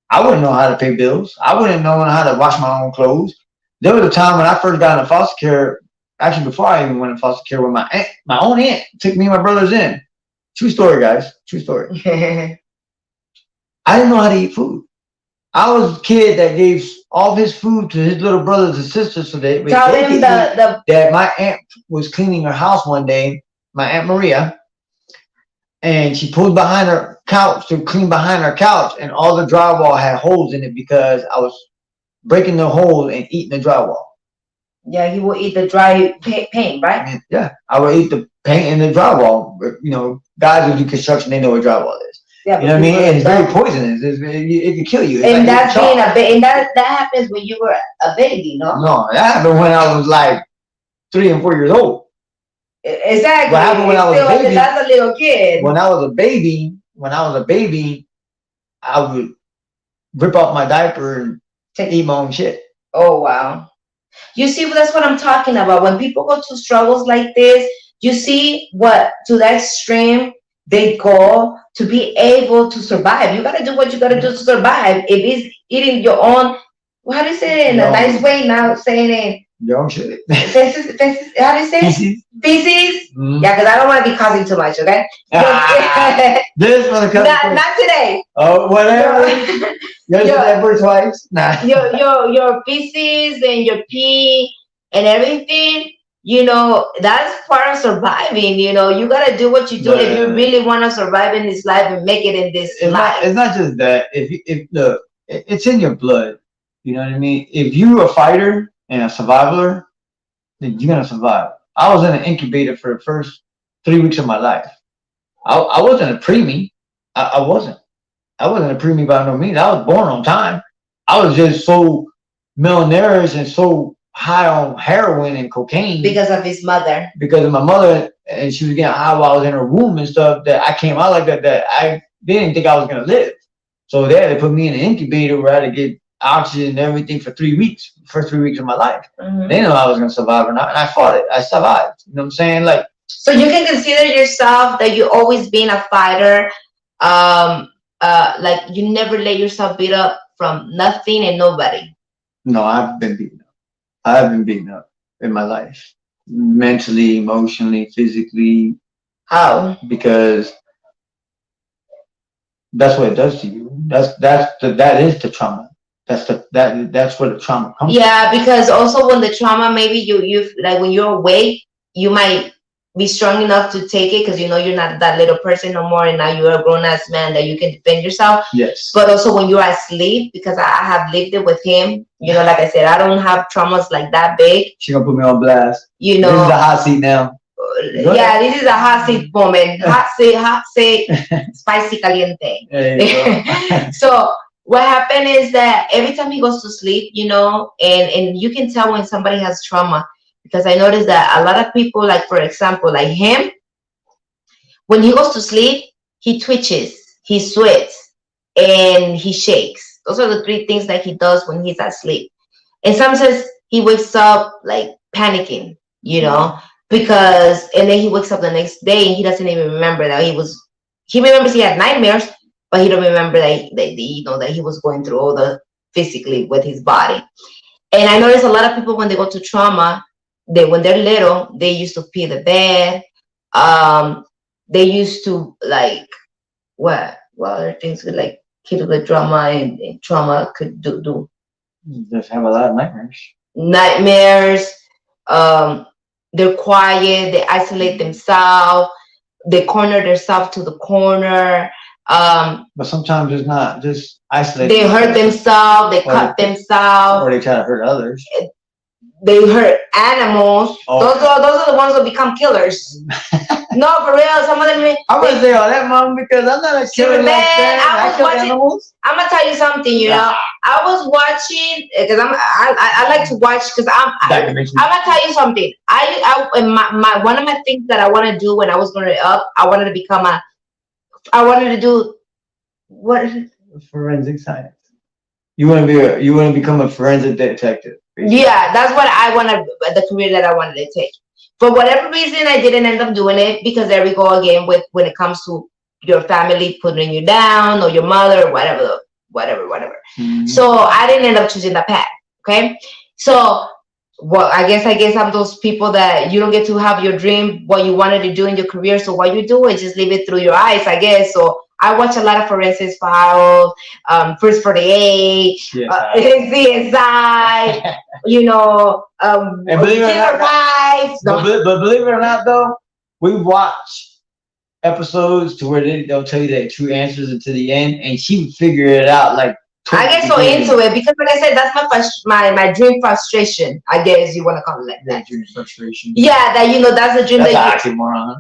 B: I wouldn't know how to pay bills. I wouldn't know how to wash my own clothes. There was a time when I first got into foster care, actually before I even went in foster care, with my aunt, my own aunt took me and my brothers in. True story, guys. True story. I didn't know how to eat food. I was a kid that gave all of his food to his little brothers and sisters so that that my aunt was cleaning her house one day, my Aunt Maria, and she pulled behind her couch to clean behind her couch, and all the drywall had holes in it because I was breaking the hole and eating the drywall.
A: Yeah, he will eat the dry paint, right?
B: Yeah, I would eat the paint and the drywall. You know, guys who do construction, they know what drywall is. Yeah, you know what I mean? And it's very poisonous. It can kill you. It's
A: and
B: like
A: that's being a baby. And that happens when you were a baby, no?
B: No, that happened when I was like 3 and 4 years old.
A: Exactly.
B: What happened when I was a baby?
A: That's a little kid.
B: When I was a baby, I would rip off my diaper and eat my own shit.
A: Oh wow! You see, that's what I'm talking about. When people go to struggles like this, you see what to that extreme they go to be able to survive. You gotta do what you gotta do to survive. If it's eating your own How do you say it in a nice
B: Young,
A: way? Now saying it.
B: young shit.
A: How do you say it?
B: Feces.
A: Feces?
B: Mm.
A: Yeah, because I don't want to be causing too much, okay?
B: This for the cousin.
A: Not today.
B: Oh, whatever.
A: Your,
B: You said
A: your,
B: that word twice. Nah.
A: your feces and your pee and everything, that's part of surviving. You gotta do what you do if you
B: No.
A: really want to survive in this life and make it in this
B: It's not.
A: life.
B: It's not just that. If look, it's in your blood. You know what I mean. If you're a fighter and a survivor, then you're gonna survive. I was in an incubator for the first 3 weeks of my life. I wasn't a preemie. I wasn't. I wasn't a preemie by no means. I was born on time. I was just so malnourished and so high on heroin and cocaine
A: Because of his mother.
B: because of my mother, and she was getting high while I was in her womb and stuff. That I came out like that. That I didn't think I was gonna live. So they had to put me in an incubator where I had to get oxygen and everything for 3 weeks, first 3 weeks of my life.
A: Mhm.
B: They didn't know I was gonna survive or not, and I fought it. I survived. You know what I'm saying? Like,
A: So you can consider yourself that you always been a fighter. Like you never let yourself beat up from nothing and nobody.
B: no, I've been beaten up. I've been beaten up in my life, mentally, emotionally, physically,
A: How?
B: because that's what it does to you. That is the trauma. That's where the trauma comes from.
A: Yeah, because also when the trauma, maybe you like when you're awake, you might be strong enough to take it because you're not that little person no more, and now you're a grown ass man that you can defend yourself.
B: Yes.
A: But also when you're asleep, because I have lived it with him. Like I said, I don't have traumas like that big.
B: She gonna put me on blast.
A: You
B: This is
A: know.
B: the hot seat now.
A: Yeah, this is a hot seat moment. Hot seat, spicy caliente.
B: There you go.
A: So what happened is that every time he goes to sleep, and you can tell when somebody has trauma because I noticed that a lot of people, like for example, like him, when he goes to sleep, he twitches, he sweats, and he shakes. Those are the three things that he does when he's asleep. And sometimes he wakes up like panicking, because and then he wakes up the next day and he doesn't even remember that he remembers he had nightmares, but he don't remember that he was going through all the physically with his body. And I notice a lot of people when they go to trauma, when they're little, they used to pee the bed. They used to like what other things could like kill the drama and trauma could do
B: Just have a lot of nightmares.
A: nightmares. They're quiet, they isolate themselves, they corner themselves to the corner.
B: But sometimes it's not just isolated.
A: They hurt themselves, they cut themselves,
B: or they try to hurt others.
A: they hurt animals.
B: Oh.
A: Those are the ones that become killers. No, for real. Some of them.
B: I'm gonna say all that, mom, because I'm not a killer like that. I kill animals.
A: I'm gonna tell you something. I was watching because I like to watch because I'm gonna tell you something. My one of my things that I want to do when I was growing up, I wanted to do what is it?
B: Forensic science. You want to become a forensic detective. Basically.
A: Yeah, that's what I wanted. The career that I wanted to take. For whatever reason, I didn't end up doing it because there we go again with when it comes to your family putting you down or your mother or whatever. Mm-hmm. So I didn't end up choosing that path. Okay, so I guess I'm those people that you don't get to have your dream, what you wanted to do in your career. So what you do is just leave it through your eyes, I guess. So I watch a lot of forensic files, First 48, CSI,
B: and believe it or not,
A: wives.
B: But believe it or not, though, we watch episodes to where they'll tell you the true answers until the end, and she would figure it out like.
A: I get so into it because, like I said, that's my dream frustration. I guess you want to call it like that.
B: Dream frustration.
A: Yeah, that's the dream.
B: That's an oxymoron.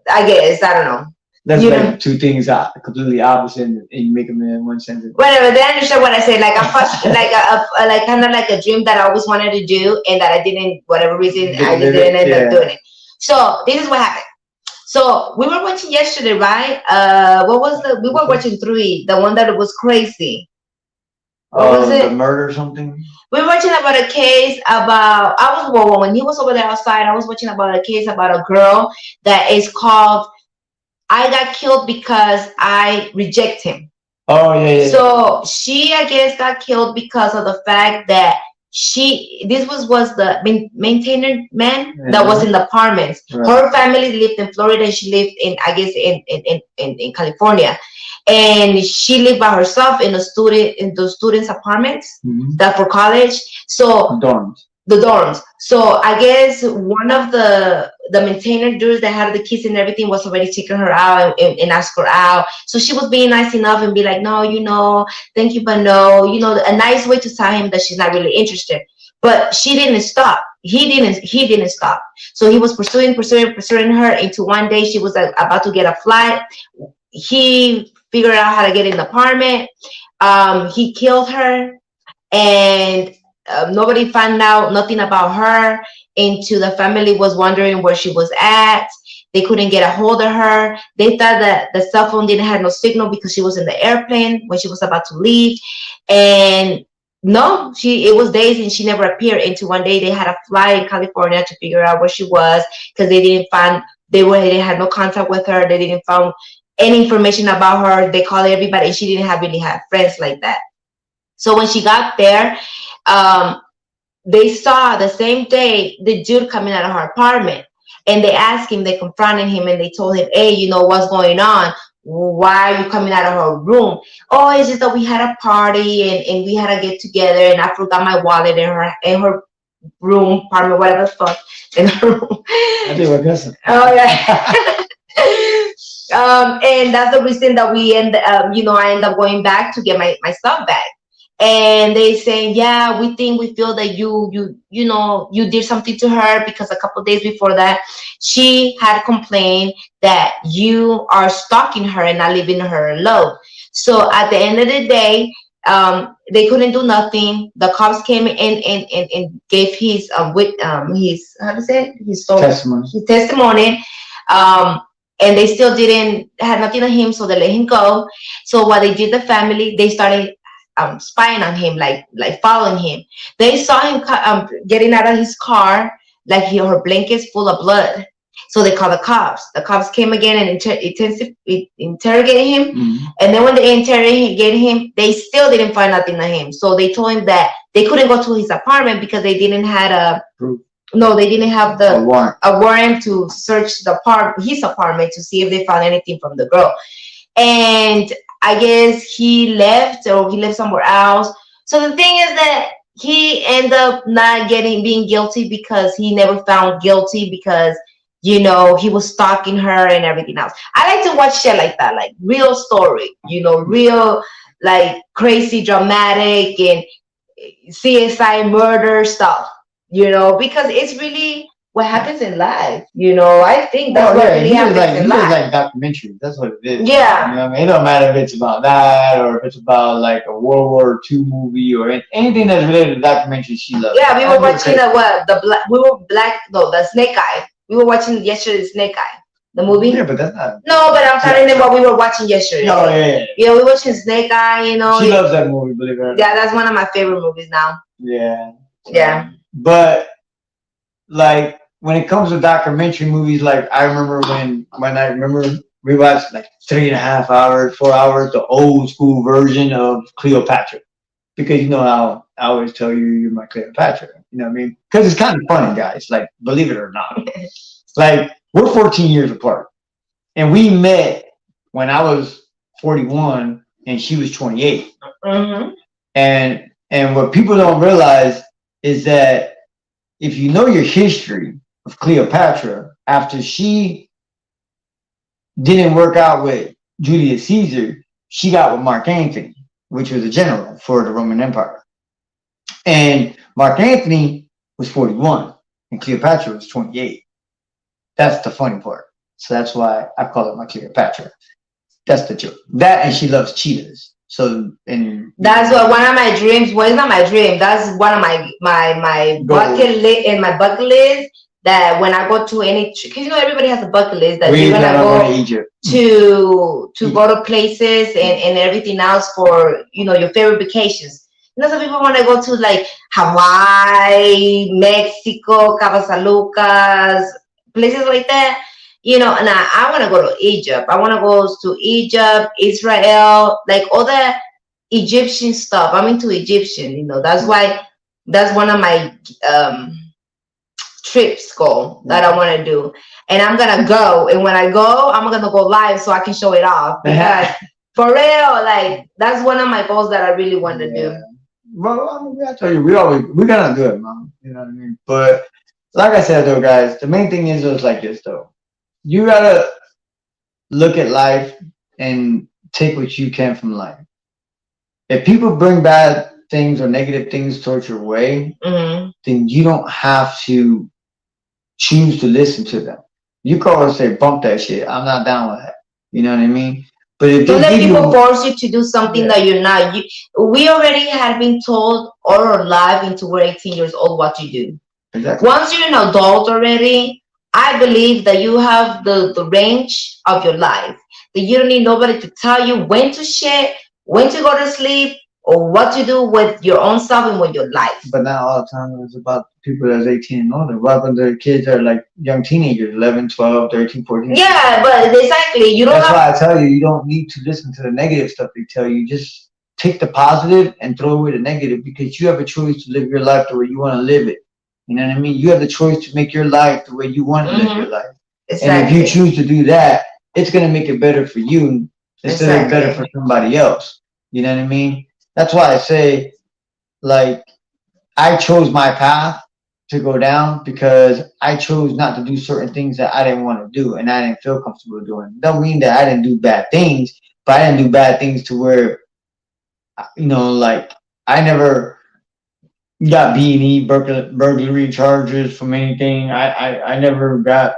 A: I guess I don't know.
B: That's like two things completely opposite, and you make them in one sentence.
A: Whatever, they understand what I say. Like I'm like kind of like a dream that I always wanted to do, and that I didn't, whatever reason, I just didn't end up doing it. So this is what happened. So we were watching yesterday, right? What was we were watching 3, the one that was crazy. What was it?
B: The murder or something?
A: We were watching about a case about, when he was over there outside, I was watching about a case about a girl that is called, I got killed because I reject him.
B: Oh yeah, yeah.
A: So she, I guess, got killed because of the fact that this was the maintainer man that was in the apartments.
B: Right.
A: Her family lived in Florida, and she lived in, I guess, in California, and she lived by herself in the students apartments that for college. So
B: Dorms.
A: the dorms. So I guess one of the maintainer dudes that had the keys and everything was already taking her out and asked her out. So she was being nice enough and be like, no, thank you, but no, a nice way to tell him that she's not really interested. But she didn't stop. He didn't stop. So he was pursuing her. Into one day she was like, about to get a flight. He figured out how to get in the apartment. He killed her, and nobody found out nothing about her. Into the family was wondering where she was at. They couldn't get a hold of her. They thought that the cell phone didn't have no signal because she was in the airplane when she was about to leave. And no, it was days and she never appeared. Into one day they had a flight in California to figure out where she was, because they didn't have no contact with her. They didn't find any information about her. They called everybody, and she didn't really have friends like that. So when she got there, um, they saw the same day the dude coming out of her apartment, and they confronted him, and they told him, hey, what's going on? Why are you coming out of her room? Oh, it's just that we had a party, and we had to get together, and I forgot my wallet in her room, apartment, whatever the fuck, in her room.
B: I do, I guess.
A: Oh yeah. And that's the reason that I end up going back to get my stuff back. And they say, yeah, we feel that you did something to her, because a couple of days before that she had complained that you are stalking her and not leaving her alone. So at the end of the day, they couldn't do nothing. The cops came in and gave his how to say it? His testimony. And they still didn't had nothing on him, so they let him go. So what they did, the family, they started spying on him, like following him. They saw him getting out of his car, like her blankets full of blood. So they called the cops. The cops came again and interrogated him. And then when they interrogated him, they still didn't find nothing on him. So they told him that they couldn't go to his apartment because they didn't have they didn't have a warrant to search his apartment to see if they found anything from the girl. And I guess he left somewhere else. So the thing is that he ended up not being guilty, because he never found guilty, because he was stalking her and everything else. I like to watch shit like that, like real story, real, like crazy dramatic and CSI murder stuff, because it's really what happens in life. I think that's what really happens in life.
B: He does like documentaries. That's what it is.
A: Yeah.
B: You know what I mean? It don't matter if it's about that or if it's about like a World War II movie or anything that's related to documentaries. She loves.
A: Yeah, we were watching the Snake Eye. We were watching yesterday Snake Eye, the movie.
B: Yeah, but that's not.
A: No, but I'm telling them what we were watching yesterday.
B: Oh yeah.
A: Yeah, we were watching Snake Eye.
B: She loves that movie, believe it or not.
A: Yeah, that's one of my favorite movies now.
B: Yeah.
A: Yeah.
B: But like when it comes to documentary movies, like I remember when I remember we watched like 3.5 hours, 4 hours, the old school version of Cleopatra, because how I always tell you you're my Cleopatra. You know what I mean? Because it's kind of funny, guys. Like, believe it or not, like we're 14 years apart, and we met when I was 41 and she was 28.
A: Mm-hmm.
B: And what people don't realize is that if you know your history of Cleopatra, after she didn't work out with Julius Caesar, she got with Mark Antony, which was a general for the Roman Empire. And Mark Antony was 41 and Cleopatra was 28. That's the funny part. So that's why I call it my Cleopatra. That's the joke. That, and she loves cheetahs. So, and
A: that's one of my dreams. Well, it's not my dream. That's one of my bucket list. In my bucket list, that when I go to any, because everybody has a bucket list that you're gonna go
B: Egypt
A: to go to places and everything else for your favorite vacations. Some people want to go to like Hawaii, Mexico, Cabo San Lucas, places like that. and I want to go to Egypt. I want to go to Egypt, Israel, like all the Egyptian stuff. I'm into Egyptian, that's one of my trips goal that I want to do. And I'm going to go. And when I go, I'm going to go live so I can show it off. Because for real, like, that's one of my goals that I really want to do.
B: Well, I mean, I tell you, we gotta do it, man. You know what I mean? But like I said, though, guys, the main thing is like this, though. You gotta look at life and take what you can from life. If people bring bad things or negative things towards your way, then you don't have to choose to listen to them. You can always say, bump that shit. I'm not down with that. You know what I mean? But if
A: don't let people
B: you,
A: force you to do something that you're not. We already have been told all our life until we're 18 years old what to do.
B: Exactly.
A: Once you're an adult already, I believe that you have the range of your life. That you don't need nobody to tell you when to shit, when to go to sleep, or what to do with your own stuff and with your life.
B: But not all the time it's about people that's 18 and older. What happens to kids that are like young teenagers, 11, 12, 13, 14?
A: Yeah, but exactly. You don't
B: That's why I tell you, you don't need to listen to the negative stuff they tell you. Just take the positive and throw away the negative, because you have a choice to live your life the way you want to live it. You know what I mean? You have the choice to make your life the way you want to live your life. Exactly. And if you choose to do that, it's going to make it better for you instead of better for somebody else. You know what I mean? That's why I say, like, I chose my path to go down because I chose not to do certain things that I didn't want to do and I didn't feel comfortable doing. Don't mean that I didn't do bad things, but I didn't do bad things to where, like, I never got B&E burglary charges from anything. I never got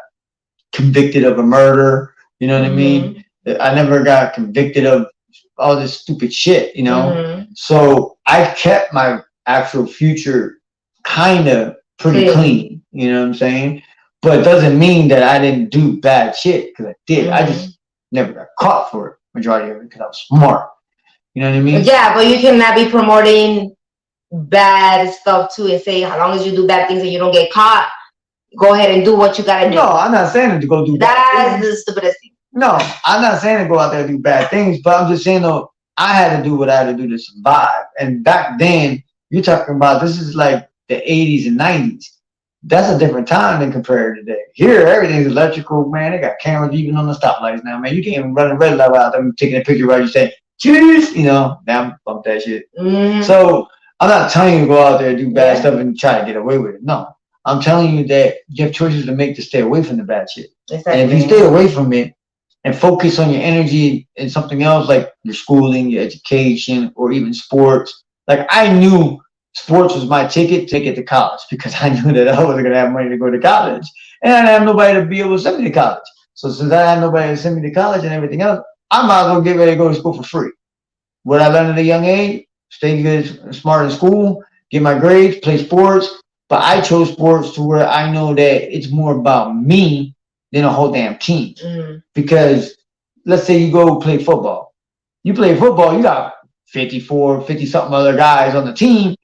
B: convicted of a murder. You know what I mean? I never got convicted of all this stupid shit, So I kept my actual future kind of pretty clean, you know what I'm saying? But it doesn't mean that I didn't do bad shit, because I did. I just never got caught for it, majority of it, because I was smart. You know what I mean?
A: Yeah, but you cannot be promoting bad stuff too and say, as long as you do bad things and you don't get caught, go ahead and do what you gotta do.
B: No, I'm not saying to go do bad things.
A: That's the stupidest thing.
B: No, I'm not saying to go out there and do bad things, but I'm just saying, though, I had to do what I had to do to survive. And back then, you're talking about, this is like the 80s and 90s. That's a different time than compared to today. Here, everything's electrical, man. They got cameras even on the stoplights now, man. You can't even run a red light out there taking a picture right. You say, cheers, damn, bump that shit. So I'm not telling you to go out there and do bad stuff and try to get away with it. No. I'm telling you that you have choices to make to stay away from the bad shit. Exactly. And if you stay away from it and focus on your energy in something else, like your schooling, your education, or even sports. Like, I knew sports was my ticket to college, because I knew that I wasn't going to have money to go to college. And I didn't have nobody to be able to send me to college. So since I had nobody to send me to college and everything else, I might as well get ready to go to school for free. What I learned at a young age, stay good, smart in school, get my grades, play sports. But I chose sports to where I know that it's more about me than a whole damn team. Because let's say you go play football. You play football, you got 50-something other guys on the team.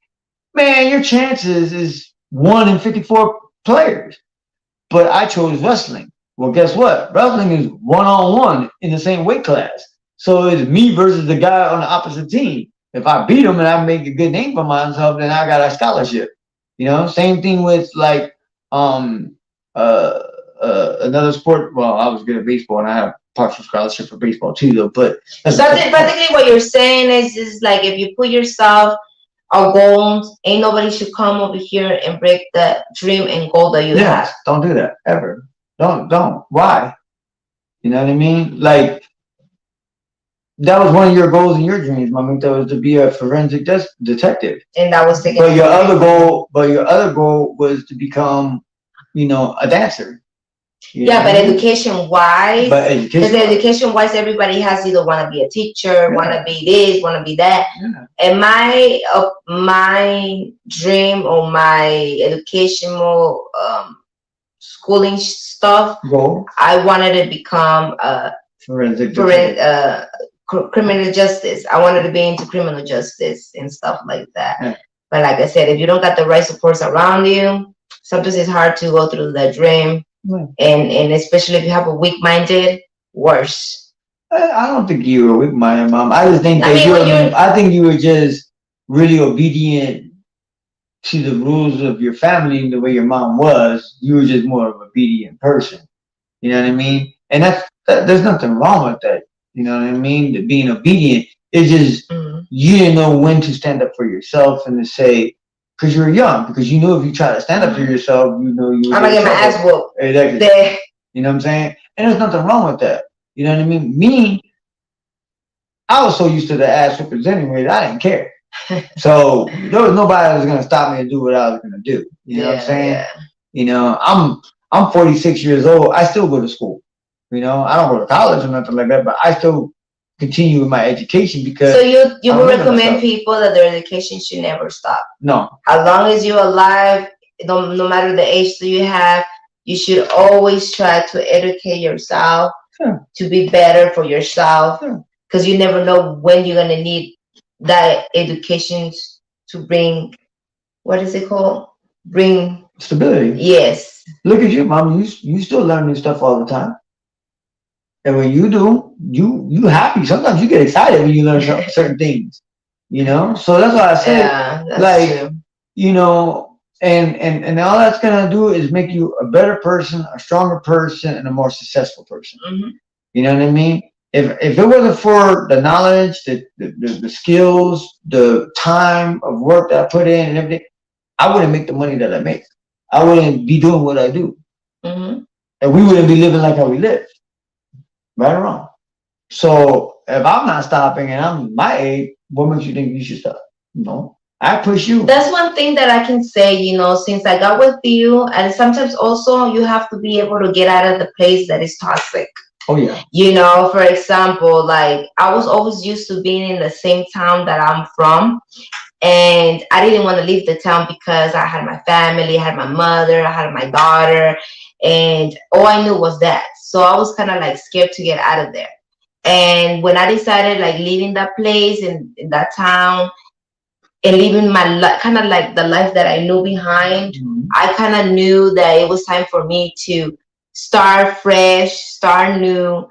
B: Man, your chances is 1 in 54 players. But I chose wrestling. Well, guess what? Wrestling is 1-on-1 in the same weight class. So it's me versus the guy on the opposite team. If I beat him and I make a good name for myself, then I got a scholarship. Same thing with like another sport. Well, I was good at baseball and I have partial scholarship for baseball too, though. But
A: basically what you're saying is like, if you put yourself a goals, ain't nobody should come over here and break the dream and goal that you have.
B: Don't do that ever. Don't. Why? You know what I mean? Like, that was one of your goals and your dreams, Mommy. That was to be a forensic detective.
A: And that was taken.
B: But your other goal was to become, a dancer.
A: But education-wise, everybody has either want to be a teacher, want to be this, want to be that. And my dream or my educational schooling stuff, I wanted to become a criminal justice. I wanted to be into criminal justice and stuff like that. But like I said, if you don't got the right supports around you, sometimes it's hard to go through that dream.
B: Right.
A: And especially if you have a weak-minded, worse.
B: I don't think you were weak-minded, mom. I just think
A: I
B: that
A: mean, when
B: you're.
A: you're
B: I think you were just really obedient to the rules of your family the way your mom was. You were just more of an obedient person. You know what I mean? And there's nothing wrong with that. You know what I mean? The being obedient. It's just
A: mm,
B: you didn't know when to stand up for yourself and to say because you were young. Because you knew if you try to stand up for yourself, you know you would
A: I'm
B: get
A: gonna
B: in
A: get my ass
B: trouble.
A: whooped.
B: Exactly.
A: There.
B: You know what I'm saying? And there's nothing wrong with that. You know what I mean? Me, I was so used to the ass whoopers anyway that I didn't care. So there was nobody that was gonna stop me to do what I was gonna do. You know what I'm
A: Yeah,
B: saying?
A: yeah.
B: You know, I'm 46 years old. I still go to school. You know, I don't go to college or nothing like that, but I still continue with my education because
A: So you
B: I
A: would
B: believe in
A: recommend
B: myself.
A: people that their education should never stop.
B: No,
A: As long as you're alive, no matter the age that you have, you should always try to educate yourself
B: sure,
A: to be better for yourself,
B: sure.
A: because you never know when you're gonna need that education to bring, what is it called? Bring,
B: Stability.
A: yes.
B: Look at you, mom. You still learn new stuff all the time. And when you do, you happy. Sometimes you get excited when you learn certain things. You know, so that's why I said,
A: Yeah, that's
B: like,
A: true.
B: you know, and all that's gonna do is make you a better person, a stronger person, and a more successful person.
A: Hmm.
B: You know what I mean? If it wasn't for the knowledge, the skills, the time of work that I put in and everything, I wouldn't make the money that I make. I wouldn't be doing what I do,
A: Hmm.
B: and we wouldn't be living like how we live. Right or wrong. So if I'm not stopping and I'm my age, what makes you think you should stop? No, I push you.
A: That's one thing that I can say, since I got with you, and sometimes also you have to be able to get out of the place that is toxic.
B: Oh yeah.
A: For example, like I was always used to being in the same town that I'm from, and I didn't want to leave the town because I had my family, I had my mother, I had my daughter, and all I knew was that. So I was kind of like scared to get out of there. And when I decided like leaving that place in that town and leaving my kind of like the life that I knew behind,
B: Mhm.
A: I kind of knew that it was time for me to start fresh, start new,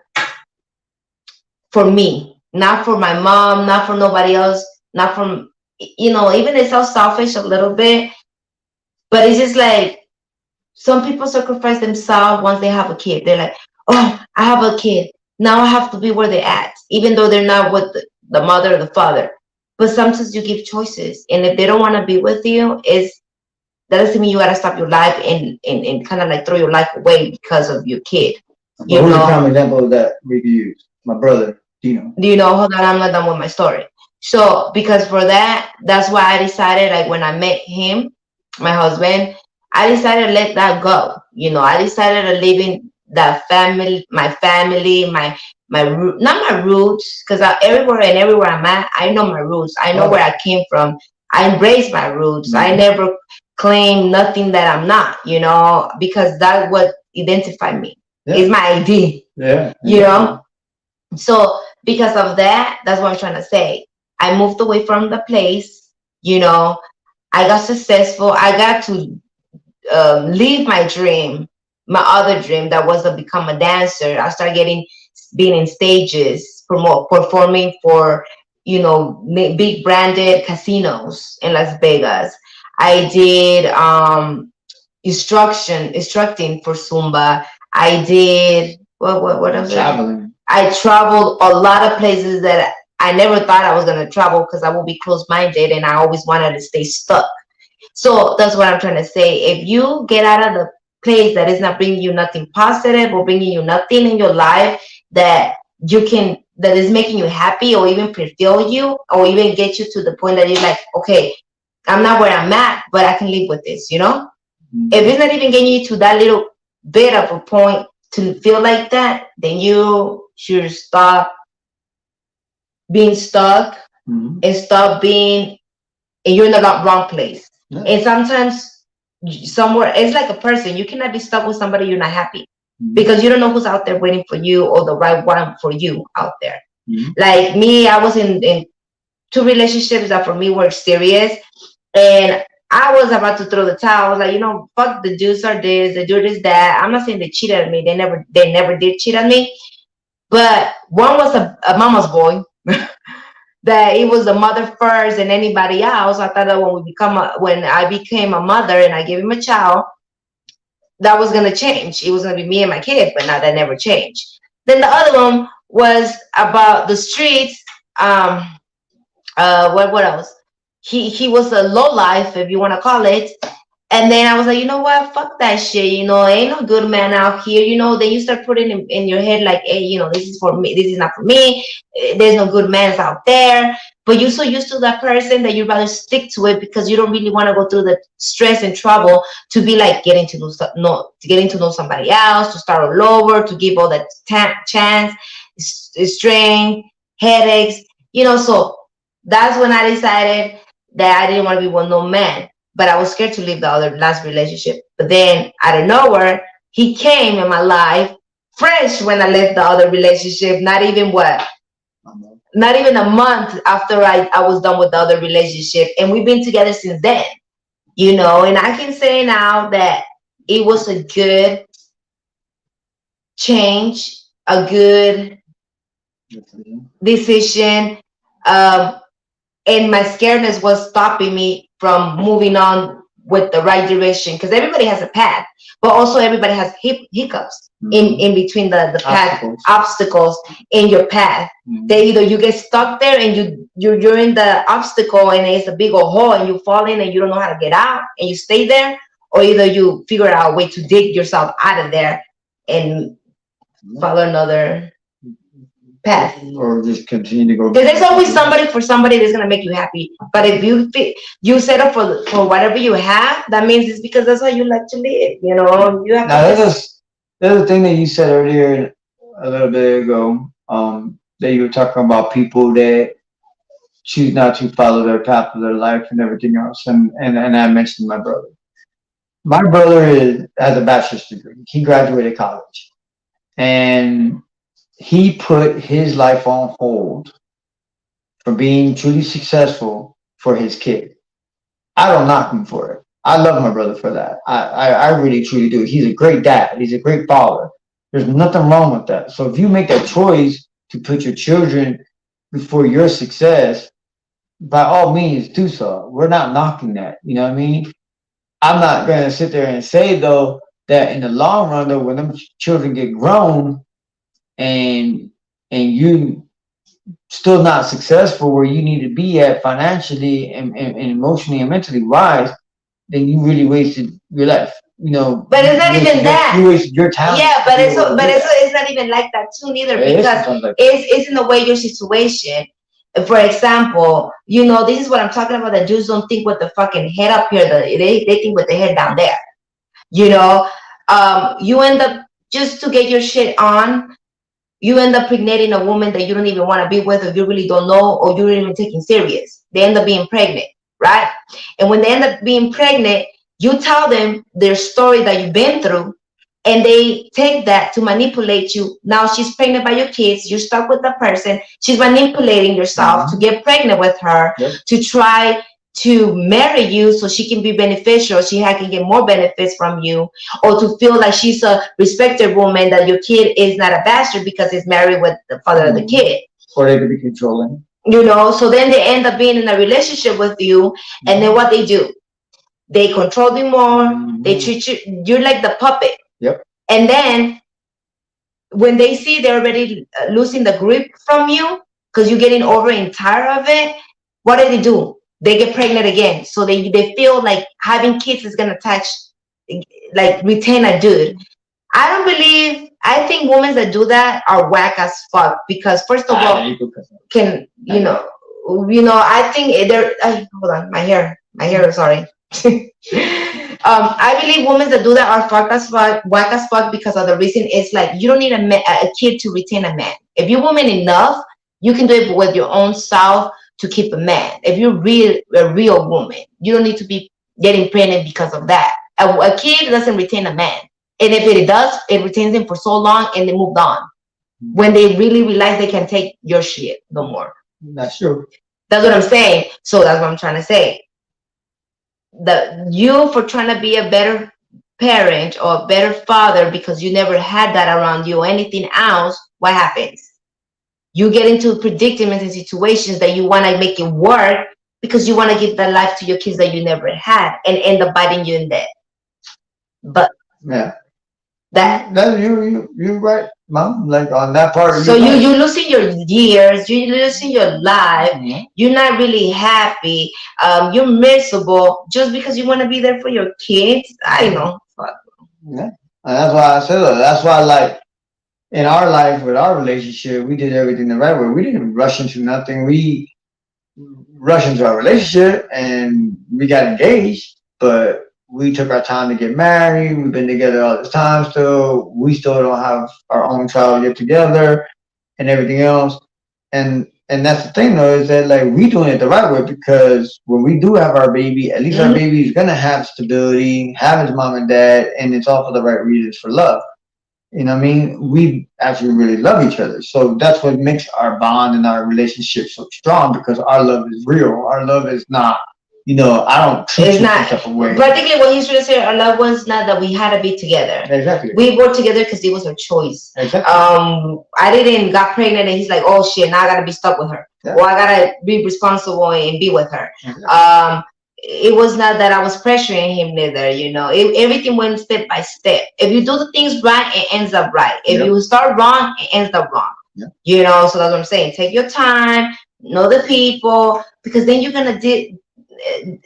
A: for me, not for my mom, not for nobody else, not from, even it sounds selfish a little bit, but it's just like some people sacrifice themselves once they have a kid. They're like, oh, I have a kid. Now I have to be where they're at, even though they're not with the mother or the father. But sometimes you give choices. And if they don't want to be with you, that doesn't mean you got to stop your life and kind of like throw your life away because of your kid.
B: But who's a prime example of that we could use? My brother, Dino.
A: Do you know? Hold on, I'm not done with my story. So, because for that, that's why I decided, like, when I met him, my husband, I decided to let that go. I decided to live in that family, not my roots, because everywhere I'm at, I know my roots. I know where I came from. I embrace my roots. I never claim nothing that I'm not, because that's what identified me. Yeah. It's my ID. Yeah. So because of that, that's what I'm trying to say. I moved away from the place. I got successful. I got to leave my dream, my other dream that was to become a dancer. I started being in stages, performing for, big branded casinos in Las Vegas. I did instructing for Zumba. I did what else?
B: Traveling.
A: I traveled a lot of places that I never thought I was gonna travel because I will be close-minded and I always wanted to stay stuck. So that's what I'm trying to say. If you get out of the place that is not bringing you nothing positive or bringing you nothing in your life that that is making you happy or even fulfill you or even get you to the point that you're like, okay, I'm not where I'm at, but I can live with this, If it's not even getting you to that little bit of a point to feel like that, then you should stop being stuck and stop being, and you're in the wrong place. Yeah. And sometimes somewhere, it's like a person. You cannot be stuck with somebody you're not happy because you don't know who's out there waiting for you or the right one for you out there. Like me, I was in two relationships that for me were serious, and I was about to throw the towel. I was like, fuck, the dudes are this, the dude is that. I'm not saying they cheated on me. They never did cheat on me. But one was a mama's boy. That it was the mother first and anybody else. I thought that when I became a mother and I gave him a child, that was gonna change. It was gonna be me and my kid, but now that never changed. Then the other one was about the streets. Um, what else? He was a low life, if you want to call it. And then I was like, you know what? Fuck that shit. Ain't no good man out here. Then you start putting in your head like, hey, this is for me. This is not for me. There's no good mans out there. But you're so used to that person that you'd rather stick to it because you don't really want to go through the stress and trouble to be like getting to know somebody else, to start all over, to give all that chance, strain, headaches. So that's when I decided that I didn't want to be with no man. But I was scared to leave the other last relationship. But then out of nowhere, he came in my life fresh when I left the other relationship. Not even a month after I was done with the other relationship. And we've been together since then. And I can say now that it was a good change, a good decision. And my scaredness was stopping me from moving on with the right direction, because everybody has a path, but also everybody has hiccups in between the path, obstacles in your path. They either you get stuck there and you're in the obstacle and it's a big old hole and you fall in and you don't know how to get out and you stay there, or either you figure out a way to dig yourself out of there and follow another path,
B: or just continue to go.
A: Because there's always somebody that's gonna make you happy. But if you set up for whatever you have, that means it's because that's how you like to live. You have.
B: Now there's a thing that you said earlier a little bit ago. That you were talking about people that choose not to follow their path of their life and everything else, and I mentioned my brother. My brother has a bachelor's degree. He graduated college, and he put his life on hold for being truly successful for his kid. I don't knock him for it. I love my brother for that. I really truly do. He's a great dad. He's a great father. There's nothing wrong with that. So if you make that choice to put your children before your success, by all means do so. We're not knocking that. You know what I mean? I'm not going to sit there and say, though, that in the long run, though, when them children get grown, and you still not successful where you need to be at financially and emotionally and mentally wise, then you really wasted your life.
A: But it's not even that.
B: You wasted your time.
A: Yeah, but it's not even like that too, neither, because it's in the way your situation. For example, this is what I'm talking about. That Jews don't think with the fucking head up here. They think with the head down there. You end up, just to get your shit on, you end up pregnating a woman that you don't even want to be with, or you really don't know, or you're even taking serious. They end up being pregnant, right? And when they end up being pregnant, you tell them their story that you've been through, and they take that to manipulate you. Now she's pregnant by your kids. You're stuck with the person. She's manipulating yourself to get pregnant with her, to try to marry you so she can be beneficial, she can get more benefits from you, or to feel like she's a respected woman, that your kid is not a bastard because he's married with the father of the kid.
B: Or they could be controlling.
A: So then they end up being in a relationship with you, and then what they do? They control you more, they treat you're like the puppet.
B: Yep.
A: And then when they see they're already losing the grip from you, because you're getting over and tired of it, what do? They get pregnant again. So they feel like having kids is gonna retain a dude. I think women that do that are whack as fuck, because first of all, I think they're hold on, my hair, sorry. I believe women that do that are whack as fuck, because of the reason is like, you don't need a kid to retain a man. If you're woman enough, you can do it with your own self to keep a man. If you're a real woman, you don't need to be getting pregnant because of that. A kid doesn't retain a man. And if it does, it retains him for so long and they moved on. When they really realize they can take your shit no more.
B: That's true.
A: That's what I'm saying. So that's what I'm trying to say. the you for trying to be a better parent or a better father because you never had that around you or anything else, what happens? You get into predicaments and situations that you want to make it work because you want to give that life to your kids that you never had and end up biting you in that. But
B: Yeah.
A: that
B: That you right, mom. Like on that part,
A: so
B: you're right.
A: you losing your years, you losing your life,
B: Mhm.
A: you're not really happy, you're miserable just because you want to be there for your kids. I know. Fuck.
B: Yeah. And that's why I said that. That's why, like, in our life with our relationship, we did everything the right way. We didn't rush into nothing. We rushed into our relationship and we got engaged, but we took our time to get married. We've been together all this time still. We still don't have our own child yet together and everything else. And that's the thing though, is that like we doing it the right way because when we do have our baby, at least our
A: Mhm.
B: baby is gonna have stability, have his mom and dad, and it's all for the right reasons for love. You know what I mean? We actually really love each other. So that's what makes our bond and our relationship so strong because our love is real. Our love is not, I don't treat
A: It's
B: you some
A: not
B: type of way.
A: practically what he's trying to say. Our loved ones, not that we had to be together.
B: Exactly.
A: We were together because it was our choice.
B: Exactly.
A: I didn't got pregnant and he's like, oh shit, now I gotta be stuck with her,
B: Yeah.
A: or I gotta be responsible and be with her.
B: Exactly.
A: It was not that I was pressuring him neither. Everything went step by step. If you do the things right, it ends up right. If
B: Yep.
A: you start wrong, it ends up wrong.
B: Yep.
A: So that's what I'm saying. Take your time, know the people, because then you're gonna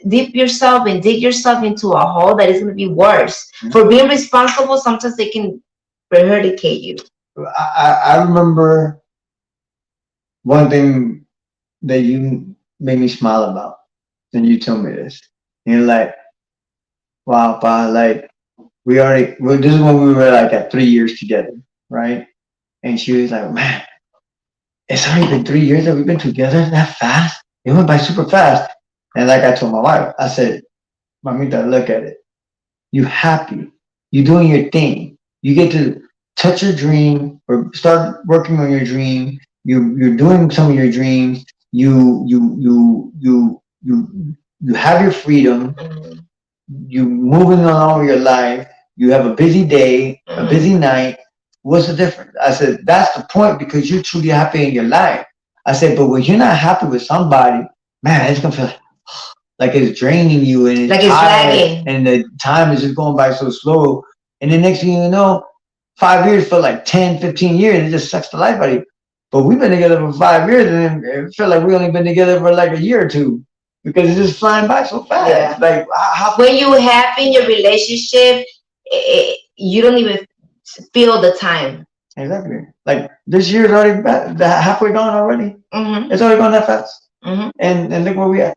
A: dip yourself and dig yourself into a hole that is going to be worse. For being responsible, sometimes they can predicate you.
B: I remember one thing that you made me smile about, and you told me this. And you're like, wow, pa, like, this is when we were like at 3 years together, right? And she was like, man, it's already been 3 years that we've been together that fast. It went by super fast. And like I told my wife, I said, Mamita, look at it. You happy. You doing your thing. You get to touch your dream or start working on your dream. You're doing some of your dreams. You have your freedom. You moving along with your life. You have a busy day, a busy night. What's the difference? I said, that's the point because you're truly happy in your life. I said, but when you're not happy with somebody, man, it's gonna feel like it's draining you and it's
A: Like it's
B: tired
A: dragging.
B: and the time is just going by so slow. And the next thing you know, 5 years felt like 10, 15 years. It just sucks the life out of you. But we've been together for 5 years and it felt like we only been together for like a year or two because it's just flying by so fast.
A: Yeah.
B: Like
A: when you happy in your relationship, you don't even feel the time.
B: Exactly. Like this year's already halfway gone already.
A: Mm-hmm.
B: It's already gone that fast.
A: Mm-hmm.
B: And look where we at.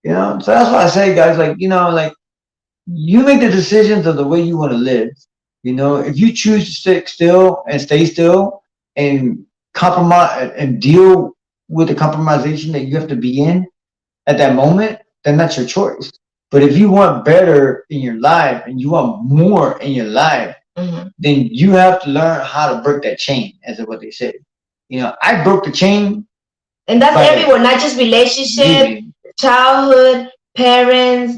B: So that's why I say, guys, like like you make the decisions of the way you want to live. If you choose to stick still and stay still and compromise and deal with the compromisation that you have to be in at that moment, then that's your choice. But if you want better in your life and you want more in your life, then you have to learn how to break that chain, as what they say. I broke the chain.
A: And that's everywhere, not just relationship, childhood, parents,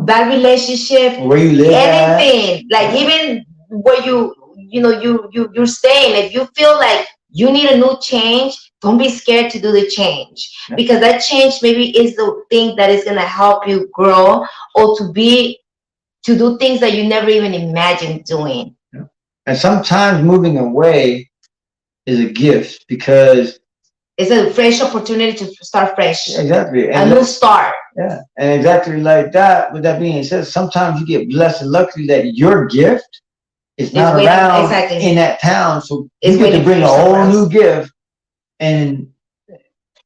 A: bad relationship,
B: where you live,
A: anything. Like even where you're staying. If you feel like you need a new change, don't be scared to do the change because that change maybe is the thing that is gonna help you grow or to do things that you never even imagined doing.
B: And sometimes moving away is a gift because
A: it's a fresh opportunity to start fresh.
B: Exactly.
A: A new start.
B: Yeah. And exactly like that, with that being said, sometimes you get blessed and lucky that your gift is not around in that town. So you get to bring a whole new gift. And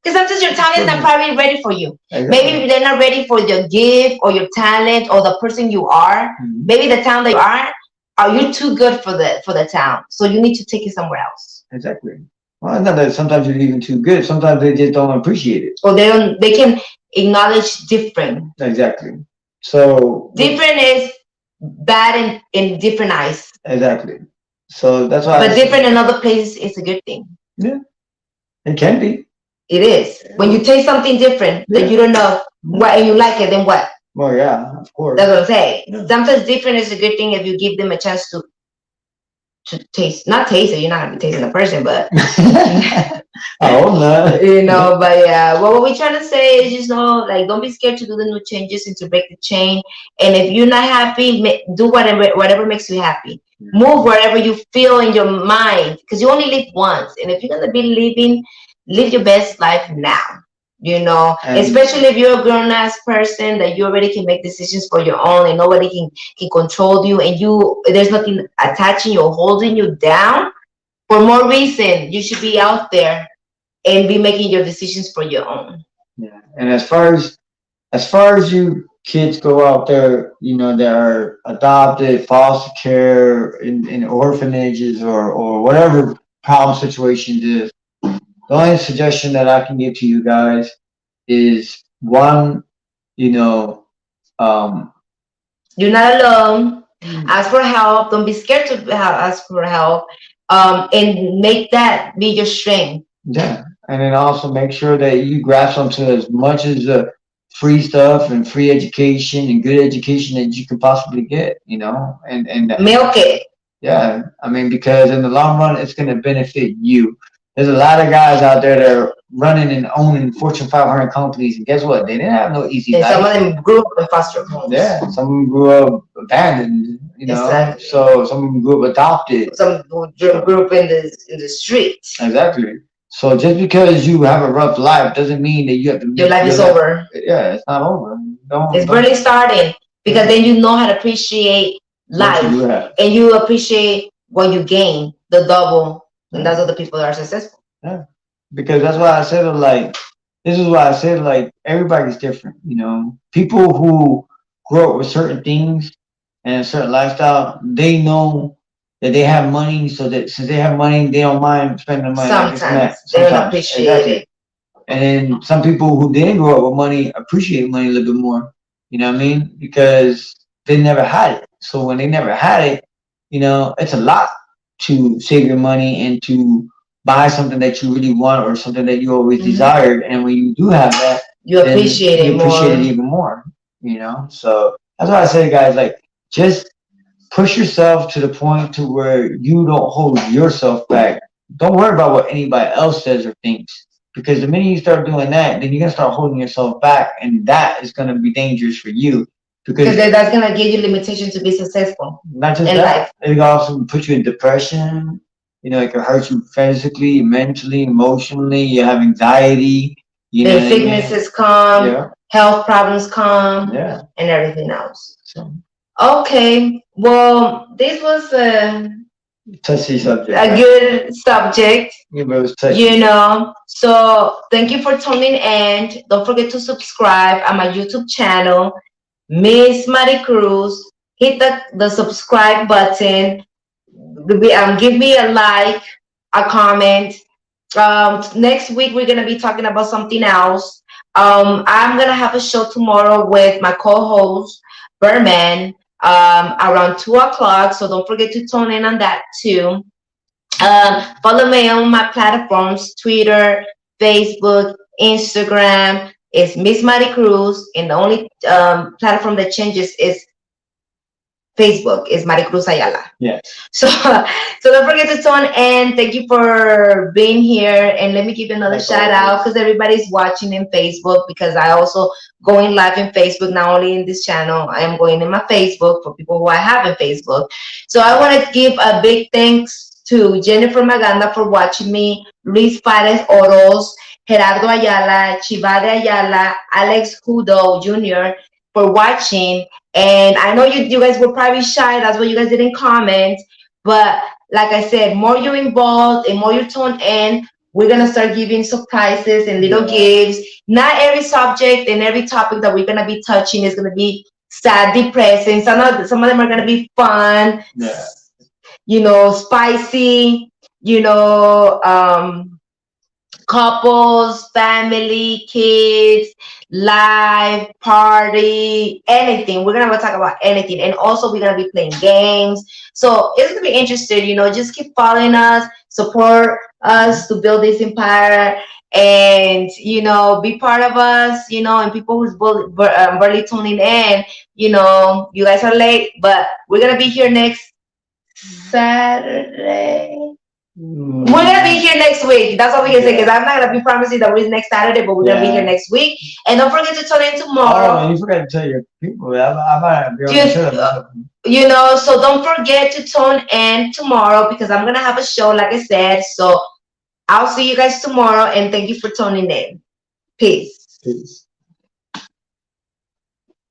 A: because sometimes your town is not probably ready for you.
B: Exactly.
A: Maybe they're not ready for your gift or your talent or the person you are. Maybe the town that you are you too good for the town. So you need to take it somewhere else.
B: Exactly. Well, it's not that sometimes you're even too good. Sometimes they just don't appreciate it.
A: Or they can acknowledge different.
B: Exactly. So
A: different is bad in different eyes.
B: Exactly. So that's why.
A: But different in other places is a good thing.
B: Yeah. It can be.
A: It is. When you taste something different that you don't know what and you like it, then what?
B: Well, yeah, of
A: That's
B: course.
A: what I'm saying.
B: Yeah.
A: Sometimes different is a good thing if you give them a chance to taste, not taste it. You're not gonna be tasting the person, but
B: I hope not.
A: but yeah, well, what we're trying to say is just know, like, don't be scared to do the new changes and to break the chain. And if you're not happy, do whatever makes you happy. Move wherever you feel in your mind, because you only live once. And if you're gonna be living, live your best life now.
B: And
A: Especially if you're a grown ass person that you already can make decisions for your own, and nobody can control you, and there's nothing attaching you or holding you down. For more reason, you should be out there and be making your decisions for your own.
B: yeah, and as far as you kids go out there, that are adopted, foster care, in orphanages or whatever problem situations is, the only suggestion that I can give to you guys is one, you know, um,
A: You're not alone. Ask for help. Don't be scared to ask for help. And make that be your strength.
B: yeah, and then also make sure that you grasp onto as much as the free stuff and free education and good education that you can possibly get, and
A: Milk it.
B: yeah, I mean, because in the long run, it's going to benefit you. There's a lot of guys out there that are running and owning Fortune 500 companies, and guess what? They didn't have no easy
A: And some
B: life.
A: of them grew up in foster homes.
B: Yeah, some of them grew up abandoned,
A: Exactly.
B: so some of them grew up adopted.
A: Some who grew up in the streets.
B: Exactly. So just because you have a rough life doesn't mean that you have to
A: Your
B: make
A: life is over.
B: Yeah, it's not over.
A: It's
B: Don't
A: barely starting, because then you know how to appreciate
B: what you
A: life,
B: do have.
A: and you appreciate what you gain, the double, and that's what the people that are successful.
B: Yeah, because that's why I said this is why I said everybody's different. People who grow up with certain things and a certain lifestyle, they know that they have money, so that since they have money, they don't mind spending the money like this and
A: Sometimes
B: that.
A: they don't
B: Sometimes,
A: appreciate
B: exactly.
A: it.
B: And then some people who didn't grow up with money appreciate money a little bit more. You know what I mean? Because they never had it. So when they never had it, it's a lot to save your money and to buy something that you really want or something that you always desired. And when you do have that,
A: You
B: then
A: appreciate
B: you
A: it
B: appreciate it
A: more.
B: even more. So that's why I say, guys, just push yourself to the point to where you don't hold yourself back. Don't worry about what anybody else says or thinks. Because the minute you start doing that, then you're gonna start holding yourself back, and that is gonna be dangerous for you.
A: Because
B: Because
A: that's gonna give you limitation to be successful
B: not just
A: in
B: that,
A: life.
B: it can also put you in depression. It can hurt you physically, mentally, emotionally. You have anxiety. You know
A: Then
B: what I mean?
A: sicknesses come,
B: Yeah,
A: health problems come,
B: yeah.
A: and everything else.
B: So
A: Okay, well, this was a
B: touchy subject,
A: a
B: right?
A: good subject.
B: Yeah, but it was touchy.
A: So thank you for tuning in. Don't forget to subscribe on my YouTube channel, Miss Maricruz. Hit the subscribe button. Give me a like, a comment. Next week we're gonna be talking about something else. I'm gonna have a show tomorrow with my co-host Berman, around 2 o'clock. So don't forget to tune in on that too. Follow me on my platforms: Twitter, Facebook, Instagram. It's Miss Mari Cruz, and the only platform that changes is Facebook. Is Maricruz Ayala.
B: Yeah.
A: So, so don't forget to tune in. Thank you for being here, and let me give you another shout out, because everybody's watching in Facebook, because I also going live in Facebook, not only in this channel. I am going in my Facebook for people who I have in Facebook. So I want to give a big thanks to Jennifer Maganda for watching me, Luis Pares Oros, Gerardo Ayala, Chivade Ayala, Alex Hudo Jr. for watching. And I know you guys were probably shy. That's why you guys didn't comment. But like I said, more you're involved and more you tune in, we're gonna start giving surprises and little gifts. Not every subject and every topic that we're gonna be touching is gonna be sad, depressing. Some of them are gonna be fun, spicy, couples, family, kids, live, party, anything. We're gonna talk about anything. And also we're gonna be playing games. So it's gonna be interesting, just keep following us, support us to build this empire. and be part of us, and people who's barely tuning in, you guys are late, but we're gonna be here next Saturday. We're gonna be here next week. That's all we can say, because I'm not gonna be promising that we're next Saturday, but we're gonna be here next week. And don't forget to tune in tomorrow.
B: Oh, you forgot to tell your people. I might be on the show.
A: So don't forget to tune in tomorrow, because I'm gonna have a show, like I said. So I'll see you guys tomorrow, and thank you for tuning in. Peace.
B: Peace.